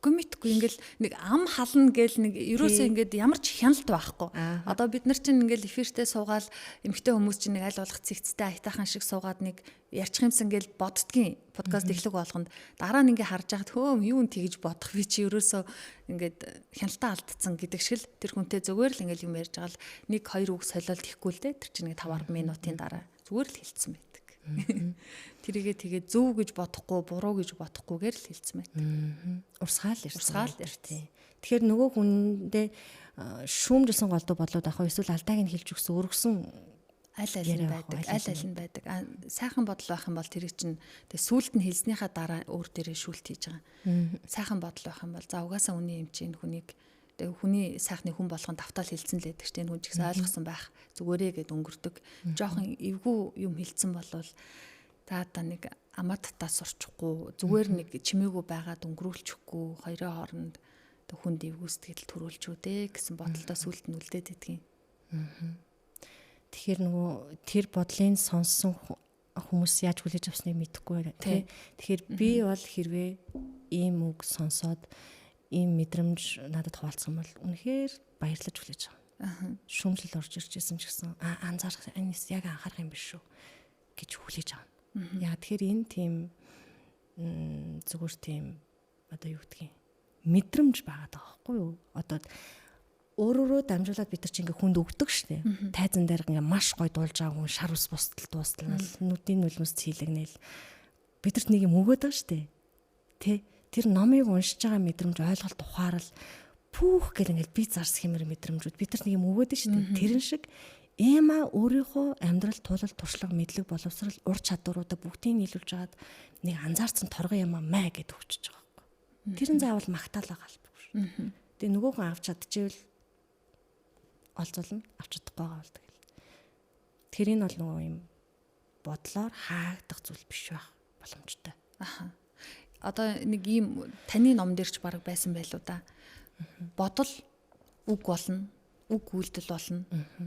Гүмитгүй ингээл нэг ам хална гээл нэг ерөөсөө ингээд ямар ч хяналт байхгүй. Одоо бид нар чинь ингээл эфиртээ суугаал эмгтэй хүмүүс чинь нэг аль болох цэгцтэй аятайхан шиг суугаад нэг ярьчих юмсан гээл боддгийн подкаст эхлэх болгонд дараа нь ингээ харж яхад хөөм юу н тэгж бодох би чи ерөөсөө ингээд хяналтаа алдсан гэдэг шиг л тэр хүнтэй зүгээр л ингээл юм ярьж байгаа л 1-2 үг солиолт ихгүй л дээ тэр чинь нэг 5-10 минутын дараа зүгээр л хэлсэн байдаг. Тэрийгээ тэгээ зөв гэж бодохгүй буруу гэж бодохгүйгээр л хэлсэн байт. Урсгаал тий. Тэгэхээр нөгөө хүндээ шүүмжилсэн голдуу бодлоод авах эсвэл алдааг нь хэлж өгсөн өргөсөн аль нь байдаг. Сайхан бодол байх юм бол тэрийг чинь тэгээ сүулт нь хэлснийхаа дараа өөр дээрээ шүүлт хийж байгаа. Сайхан бодол байх юм бол за угаасаа үний юм чинь хүнийг тэгээ хүний сайхны хүн болгон давтаал хэлсэн л байдаг ч тийм хүн ч гэсэн ойлгосон байх зүгээрээ гэд өнгөрдөг. Жохон эвгүй юм хэлсэн болвол за одоо нэг амаа татаа сурчихгүй зүгээр нэг чимээгүй байгаад өнгөрүүлчихгүй хоёрын хооронд хүнд эвгүй сэтгэл төрүүлж үдэ гэсэн бодолтой сүлд нь үлдээд идэгин. Тэгэхээр нөгөө тэр бодлын сонссон хүмүүс яаж хүлээж авсныг мэдэхгүй тий. Тэгэхээр би бол хэрвээ ийм үг сонсоод ийм мэдрэмж надад хуваалцсан бол үнэхээр баярлаж хүлээж байгаа. Шүүмжлэл орж ирж байсан ч гэсэн анзаарах энэс яг анхаарах юм биш шүү гэж хүлээж байгаа. Яа тэгэхээр энэ тийм зүгээр тийм одоо юу гэдгийг мэдрэмж байгаа даахгүй юу? Одоо өөрөөрөө дамжуулаад бид нар чи ингээ хүнд өгдөг штэ. Тайзан дээр ингээ маш гой дуулж байгаа хүн шар ус бусдалнал нүдийн нулимс цилэгнэл бидэрт нэг юм өгөөд байгаа штэ. Тэ тэр номыг уншиж байгаа мэдрэмж ойлголт ухаарал пүүх гэл ингээл би зарс хэмэр мэдрэмжүүд бид нар нэг юм өгөөд штэ. Тэрэн шиг Эма өөрийнхөө амьдрал тулал туршлага мэдлэг боловсрал ур чадваруудаа бүгдийг нийлүүлж хагаад нэг анзаарсан торгон юм аа гэд өгчөж байгаа байхгүй. Тэр нь заавал магтаалаа галбгүй шүү. Тэгээ нөгөө хүн авч чадчихвэл олзолно авч чадахгүй байгаа бол тэгэл. Тэрийг бол нөгөө юм бодлоор хаагдах зүйл биш байх боломжтой. Одоо нэг ийм таны ном дээр ч баг байсан байлуу да. Бодол үг болно. Үг үйлдэл болно.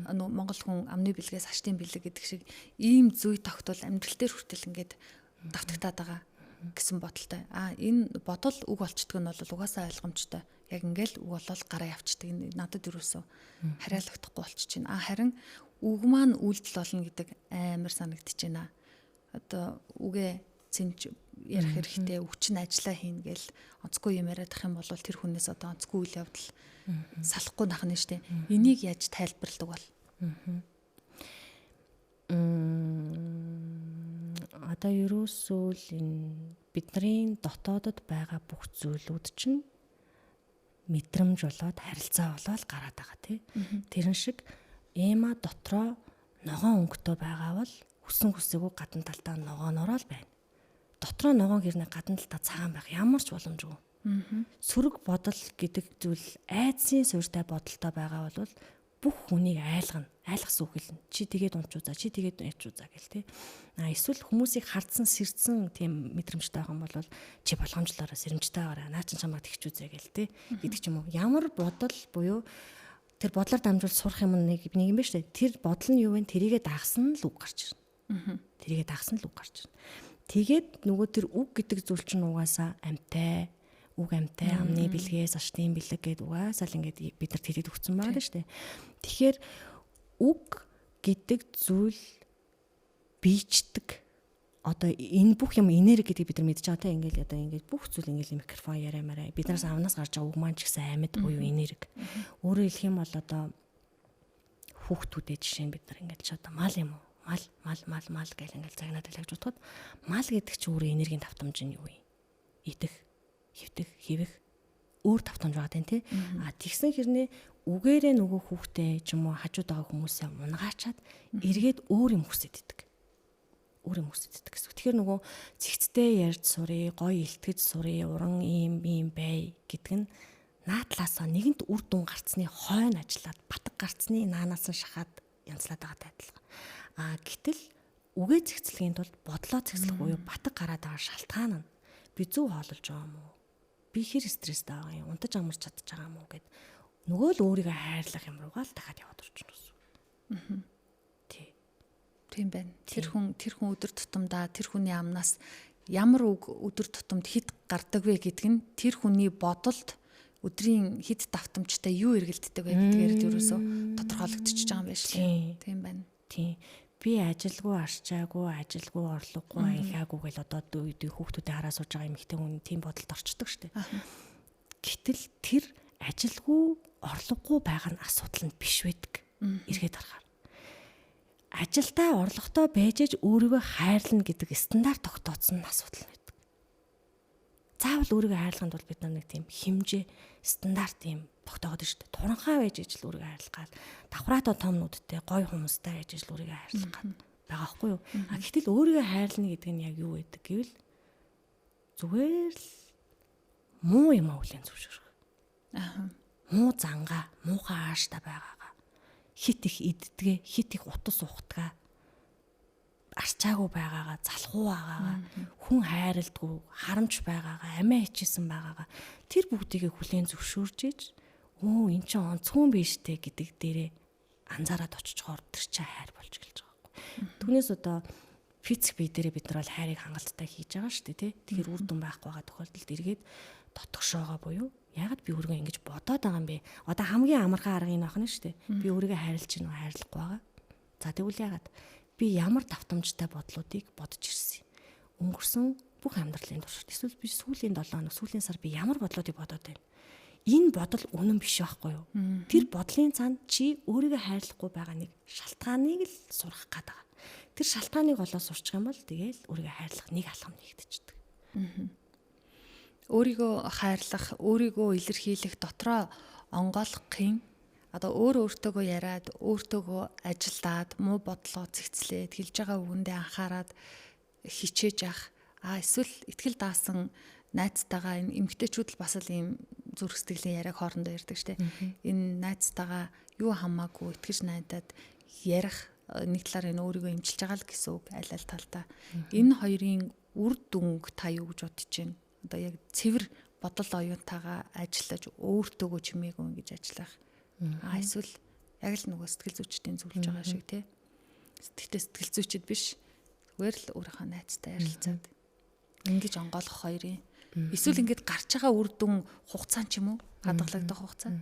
Монгол хүн амны бэлгээс хашдын бэлэг гэдэг шиг ийм зүй тогтвол амьдрал дээр хүртэл ингээд давтагтаад байгаа гэсэн бодолтой. Энэ бодол үг болчдөг нь бол угаасаа ойлгомжтой. Яг ингээл үг болол гараа явцдаг. Надад юусоо хариалагдахгүй болчих чинь. Харин үг маань үйлдэл болно гэдэг амар санагдчихэж байна. Одоо үгээ цэмж ярих хэрэгтэй өвчин ажиллаа хийн гээл онцгүй юм яриад ах юм бол тэр хүнээс одоо онцгүй үйл явдал салахгүй нах нь штэ. Энийг яаж тайлбарладаг бол? Одоо ерөөсөө л энэ бидний дотоодод байгаа бүх зүйлүүд чинь мэдрэмж болоод харилцаа болоод гараад байгаа тий. Тэрэн шиг эма дотроо ногоон өнгөтэй байгаа бол хүсэн хүсээгүй гадна талдаа ногоонороо л байна. Дотроо ногоон гэрнээ гадна талдаа цагаан байх ямар ч боломжгүй. Сөрөг бодол гэдэг зүйл айдсын суурьтай бодолтой байгаа бол бүх хүнийг айлгсан үг хэлнэ. Чи тэгээд унчуузаа, чи тэгээд ячуузаа гэл тээ. Эсвэл хүмүүсийг хардсан, сэрдсэн тийм мэдрэмжтэй байгаа юм бол чи болгоомжлоороо сэрэмжтэй байгаарай. Наа чин чамайг тэгчүүзээ гэл тээ. Гэдэг ч юм уу. Ямар бодол буюу тэр бодлоор дамжуул сурах юм нэг юм байна шүү дээ. Тэр бодол нь юу вэ? Тэрийгэ дагсан л үг гарч ирнэ. Тэрийгэ дагсан л үг гарч ирнэ. Тэгээд нөгөө тэр үг гэдэг зүйл чинь угаасаа амьтай үг амтай амны бэлгээс аштын бэлэг гэдэг угаасаа л ингээд бид нар тэтэд өгсөн байгаа шүү дээ. Тэгэхээр үг гэдэг зүйл биечдэг. Одоо энэ бүх юм энерги гэдэг бид нар мэдж байгаа те ингээд одоо ингээд бүх зүйл ингээд микрофон яриамаараа биднээс авнаас гарч байгаа үг маань ч гэсэн амьд буюу энерги. Өөрөөр хэлэх юм бол одоо хүүхдүүдэд жишээ нь бид нар ингээд ч одоо мал юм уу? Мал гэл ингээд загнаад талж утгад мал гэдэг чинь өөрөө энергийн давтамж нь юу вэ? Идэх, хөвтөх, хэвэх өөр давтамж байгаа тийм тий. Тэгсэн хэрнээ үгээрээ нөгөө хүүхдээ ч юм уу хажууд байгаа хүмүүсээ унгаачаад эргээд өөр юм хүсэж идэг. Өөр юм хүсэж идэг гэсэн. Тэгэхээр нөгөө цэгцтэй ярьж сурыг, гоё илтгэж сурыг, уран ийм бай гэдэг нь наадлаасаа нэгэнт үр дүн гарцны хойно ажиллаад батг гарцны наанаас нь шахаад янзлаад байгаатай адилхан. Гэтэл үгээ цэгцлэхийн тулд бодлоо цэгцлэх буюу батг гараад байгаа шалтгаан нь би зөв хоололж байгаа юм уу? Би хэр стресстэй байгаа юм? Унтаж амарч чадж байгаа юм уу гэд нөгөө л өөрийгөө хайрлах юм руугаа л дахиад яваад орчихно гэсэн. Тийм байна. Тэр хүн өдөр тутамдаа тэр хүний амнаас ямар үг өдөр тутамд хэд гардаг вэ гэдэг нь тэр хүний бодолд өдрийн хэд давтамжтай юу эргэлддэг вэ гэдгээр ерөөсөө тодорхойлогдчихж байгаа юм байна шүү дээ. Тийм байна. Тийм. Би ажилгүй арчаагүй, ажилгүй орлогогүй, ихаагүй гэл одоо хүүхдүүдээ хараа сууж байгаа эмэгтэй хүн тийм бодолд орчдөг шүү дээ. Гэтэл тэр ажилгүй, орлогогүй байгаа нь асуудал нь биш байдаг. Эргээд харахаар. Ажилдаа орлоготой байж аж өөрийгөө хайрлна гэдэг стандарт тогтооцсон нь асуудал байдаг. Заавал өөрийгөө хайрлахын тулд бид нэг тийм хэмжээ стандарт юм тогтоогод шүү дээ. Туранхаа байж аж л өөрийгөө хайрлах гал давхраатай том нүдтэй гоё хүмүүстэй байж аж л өөрийгөө хайрлах гал байгаа байхгүй юу? Гэтэл өөрийгөө хайрлна гэдэг нь яг юу байдаг гэвэл зүгээр л муу юм өвлэн зөвшөөрөх. Муу зангаа, муухай ааштай байгаагаа хит их иддгээ, хит их утас ухтгаа, арчаагүй байгаагаа, залхуу байгаагаа, хүн хайрладгүй, харамж байгаагаа, амиа хичээсэн байгаагаа тэр бүгдийг хүлээн зөвшөөрж иж эн чинь онцгой биш те гэдэг дээрээ анзаараад очихоор тэр чинь хайр болж эхэлж байгаа байхгүй. Түүнээс одоо физик бие дээрээ бид нар бол хайрыг хангалттай хийж байгаа шүү дээ тий. Тэгэхээр үр дүн байхгүй байгаа тохиолдолд эргээд дотгошоогоо буюу ягаад би өөрийгөө ингэж бодоод байгаа юм бэ? Одоо хамгийн амархан арга энэ охно шүү дээ. Би өөрийгөө хайрлаж гинөө хайрлахгүй байгаа. За тэгвэл ягаад би ямар давтамжтай бодлуудыг бодож ирсэн юм? Өнгөрсөн бүх амьдралын туршид эсвэл би сүүлийн 7 хоног, сүүлийн сар би ямар бодлуудыг бодоод байна? Энэ бодол үнэн биш байхгүй юу? Тэр бодлын цаана чи өөрийгөө хайрлахгүй байгаа нэг шалтгааныг л сурах гэдэг. Тэр шалтгааныг олоо сурчих юм бол тэгээл өөрийгөө хайрлах нэг алхам нэгдчихдэг. Өөрийгөө хайрлах, өөрийгөө илэрхийлэх дотроо онгойлгохын одоо өөртөөгөө яриад, өөртөөгөө ажилдаад, муу бодлоо цэгцлээд, хэлж байгаа үгэндээ анхаарад хичээж явах. Эсвэл итгэл даасан найзтайгаа энэ эмгтээчүүд л бас л ийм зүрх сэтгэлийн яриаг хоорондоо ярьдаг штеп. Энэ найзтайгаа юу хамаагүй итгэж найдаад ярих нэг талаар энэ өөрийгөө эмчилж байгаа л гэсэн үг аль аль талдаа. Энэ хоёрын үр дүнг та юу гэж бодож байна? Одоо яг цэвэр бодол оюунтайгаа ажиллаж өөртөөгөө чимээгүй ингэж ажиллах. Эсвэл яг л нөгөө сэтгэл зүйчдийн зөвлөж байгаа шиг тий. Сэтгэл зүйчд биш. Зүгээр л өөрийнхөө найзтай ярилцаад ингэж онгойлгох хоёрын эсвэл ингэж гарч байгаа үр дүн хугацаа ч юм уу хадгалагдах хугацаа.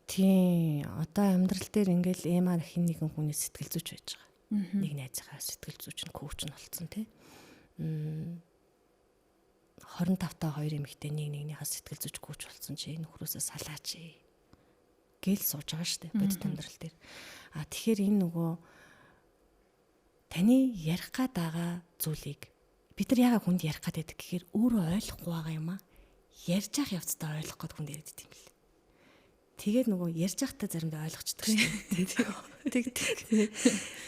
Тийм одоо амьдрал дээр ингээл эмаа хин нэгэн хүний сэтгэл зүйч байж байгаа. Нэг найзынхаа сэтгэл зүйч нь коуч нь болсон тий. 25 та 2 эмэгтэй нэгнийхээ сэтгэл зүйч коуч болсон чи нөхрөөсөө салаач гэл сууж байгаа штэ бодит амьдрал дээр. Тэгэхээр энэ нөгөө таны ярих гад байгаа зүйлийг бид нар яагаад хүнд ярих гад байдаг гэхээр өөрөө ойлгохгүй байгаа юм аа. Ярьж явах явцдаа ойлгох гээд хүнд яриад идэв юм бэл. Тэгээд нөгөө ярьж явахдаа заримдаа ойлгочдөг штэ.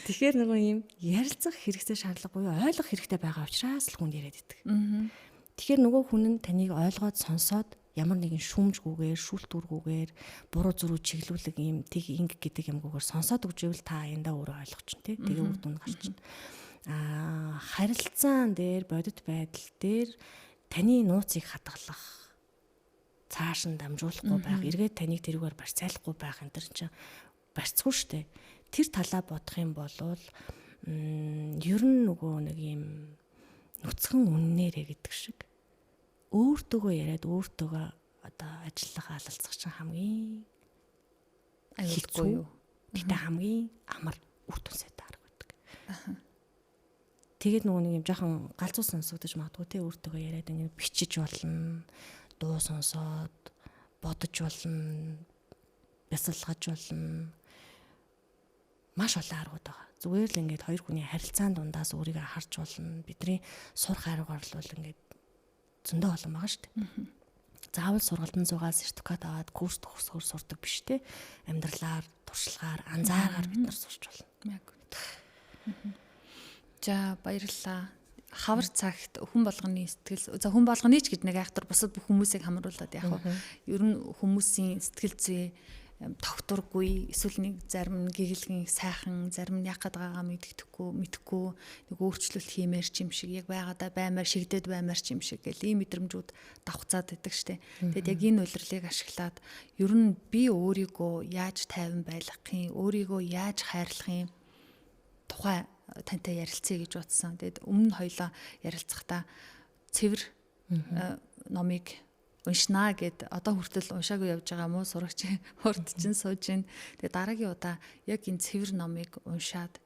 Тэгэхээр нөгөө юм ярилцах хэрэгцээ шаардлага буюу ойлгох хэрэгтэй байгаа учраас л хүнд яриад идэг. Тэгэхээр нөгөө хүн нь таныг ойлгоод сонсоод ямар нэгэн шүүмжгүйгээр, шүүлтүүргүйгээр, буруу зөрүү чиглүүлэг юм тэг инг гэдэг юмгүйгээр сонсоод өгжөөл та аяндаа өөрөө ойлгочихно тий. Тэгээ үр дүн гарчихна. Харилцаан дээр, бодит байдал дээр таны нууцыг хадгалах, цааш нь дамжуулахгүй байх, эргээд таныг тэрүүгээр барьцаалахгүй байх энэ төр чинь барьцгүй штэ. Тэр талаа бодох юм бол ер нь нөгөө нэг юм нүцгэн үннээрээ гэдэг шиг өөртөөгөө яриад өөртөөгөө одоо ажиллах алалцах чинь хамгийн аюулгүй юу. Тэгтээ хамгийн амар үр дүнсэй дарга байдаг. Тэгээд нөгөө нэг юм жоохон галзуу сонсогдож магадгүй те өөртөөгөө яриад ингэ бичиж болно, дуу сонсоод бодож болно, бясалгаж болно. Маш олон аргууд байгаа. Зүгээр л ингээд хоёр хүний харилцаан дундаас өөрийгөө харж болно. Бидний сурах арга бол ингээд зөндөө олон байгаа шүү дээ. заавал сургалтын зугаа сертификат аваад курс төгсгөр сурдаг биш те. Амьдралаар, туршлагаар, анзааргаар бид нар сурч болно. Яг. За баярлалаа. Хавар цагт хүн болгоны сэтгэл за хүн болгоны ч гэж нэг айхтар бусад бүх хүмүүсийг хамруулад яг ер нь хүмүүсийн сэтгэл зүй тогтургүй эсвэл нэг зарим нь гэгээлгэн сайхан зарим нь яг гадаагаа мэддэхгүй нэг өөрчлөлт хиймээр ч юм шиг яг байгаадаа баймаар шигдэд баймаар ч юм шиг гэл ийм мэдрэмжүүд давхцаад байдаг штэ. Тэгэд яг энэ улирлыг ашиглаад ер нь би өөрийгөө яаж тайван байлгахын өөрийгөө яаж хайрлахын тухай тантай ярилцъя гэж бодсон. Тэгэд өмнө хоёлоо ярилцахдаа цэвэр номыг уншнаа гэд одоо хүртэл уншаагүй явж байгаа муу сурагч хурд чинь сууж гин. Тэгээ дараагийн удаа яг энэ цэвэр номыг уншаад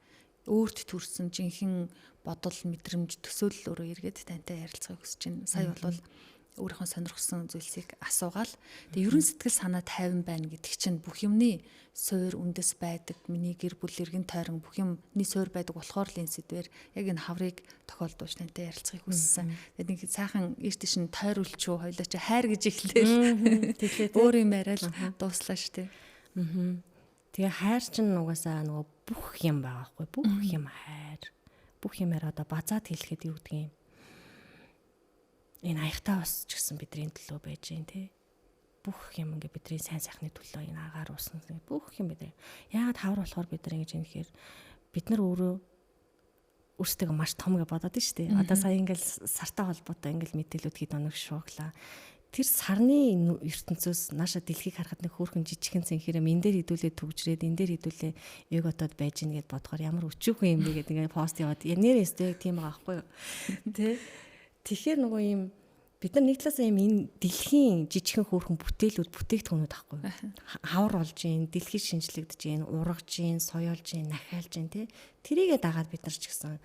өөрт төрсэн жинхэнэ бодол мэдрэмж төсөөлөл өөрөө эргээд тантай ярилцахыг хүсэж байна. Сая бол өөрийнхөө сонирхсан зүйлсийг асуугаал. Тэгээ ерөн сэтгэл санаа тайван байна гэдэг чинь бүх юмны суур үндэс байдаг. Миний гэр бүл иргэн тойрон бүх юмны суур байдаг болохоор л энэ сэдвэр яг энэ хаврыг тохиолдуулж тантай ярилцахыг хүссэн. Тэгээд нэг сайхан ийш тийш нь тойруулчуу хоёлаа чи хайр гэж эхлээл. Тэгээд өөр юм яриад дууслаа штэ. Тэгээ хайр чинь угаасаа нөгөө бүх юм байгаа хгүй. Бүх юм хайр. Бүх юмар одоо базаад хэлэхэд юу гэдгийг энэ аягтаа бас ч гэсэн бидний төлөө байж гин тий. Бүх юм ингээ бидний сайн сайхны төлөө энэ агаар усан бүх юм бидний. Яагаад хавар болохоор бид нар ингэж юм гэхээр бид нар өөрөө өөрсдөө маш том гэж бодоод шүү дээ. Одоо сая ингээл сартай холбоотой ингээл мэдээлүүд хэд оног шууглаа. Тэр сарны ертөнцөөс нааша дэлхийг харахад нэг хөөрхөн жижигхэн цэнхэрэ энэ дээр хідүүлээ төгжрээд энэ дээр хідүүлээ эготод байж гин гэд бодохоор ямар өчүүхэн юм бэ гэдэг ингээ пост яваад нэрээс тийм байгаа байхгүй юу. Тэ. Тэгэхээр нөгөө юм бид нар нэг талаасаа юм энэ дэлхийн жижигхэн хөөрхөн бүтээлүүд бүтээгдэхүүнүүд ахгүй. Хавар болж гин, дэлхий шинжлэгдэж гин, ургаж гин, соёолж гин, нахиалж гин тий. Тэрийгээ дагаад бид нар ч гэсэн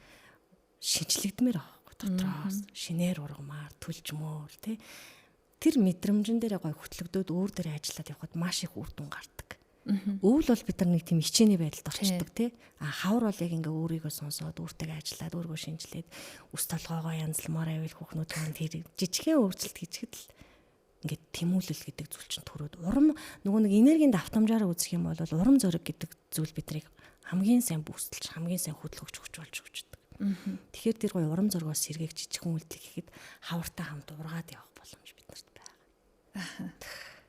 шинжлэгдмээр аахгүй дотроос. Шинээр ургамаар, түлжмөр тий. Тэр мэдрэмжэн дээр гой хөтлөгдөөд өөр дээр ажиллаад явхад маш их үр дүн гардаг. Өвөл бол бид нар нэг тийм хичээний байдалд орчдөг тий. Хавар бол яг ингээ өөрийгөө сонсоод өөртөө ажиллаад өөрийгөө шинжилээд өс толгоогоо янзлмаар байвал хүүхнүүд маань тэр жижигхэн өөрчлөлт хийчихэд л ингээ тэмүүлэл гэдэг зүйл чинь төрөөд урам нөгөө нэг энергийн давтамжаараа үзэх юм бол урам зориг гэдэг зүйл биднийг хамгийн сайн бүүсэлж хамгийн сайн хөдөлгөж өгч болж өгчдөг. Тэгэхээр тэр гой урам зоригоос сэргээх жижигхэн үйлдэл гэхэд хавартай хамт ургаад явах боломж биднэрт байгаа.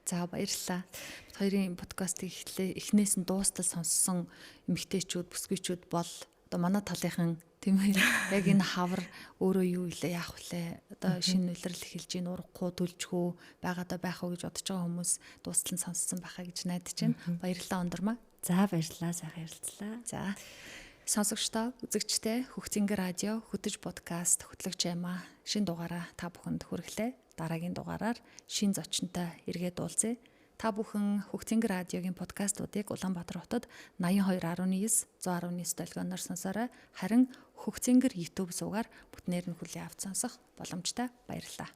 За баярлалаа. Бид хоёрын подкастыг эхнээс нь дуустал сонссон эмэгтэйчүүд, бүсгүйчүүд бол одоо манай талынхан тийм ээ яг энэ хавар өөрөө юу илээ яах вүлээ одоо шинэ үлрэл эхэлж ийн урахгүй төлжхөө байгаадаа байх уу гэж бодож байгаа хүмүүс дуустал нь сонссон байхаа гэж найдаж байна. Баярлалаа Ондормаа. За баярлалаа, сайхан ярилцлаа. За сонсогчдоо, үзэгчдээ Хөгцөнгөр радио хөтөж подкаст хөтлөгч Аймаа шинэ дугаараа та бүхэнд хүрэхлээ. Дараагийн дугаараар шинэ зочинтой эргээд уулзъя. Та бүхэн Хөгцөнгөр радиогийн подкастуудыг Улаанбаатар хотод 82.9 119 долгионоор сонсоорой. Харин Хөгцөнгөр YouTube суугаар бүтнээр нь хүлээн авч сонсох боломжтой. Баярлалаа.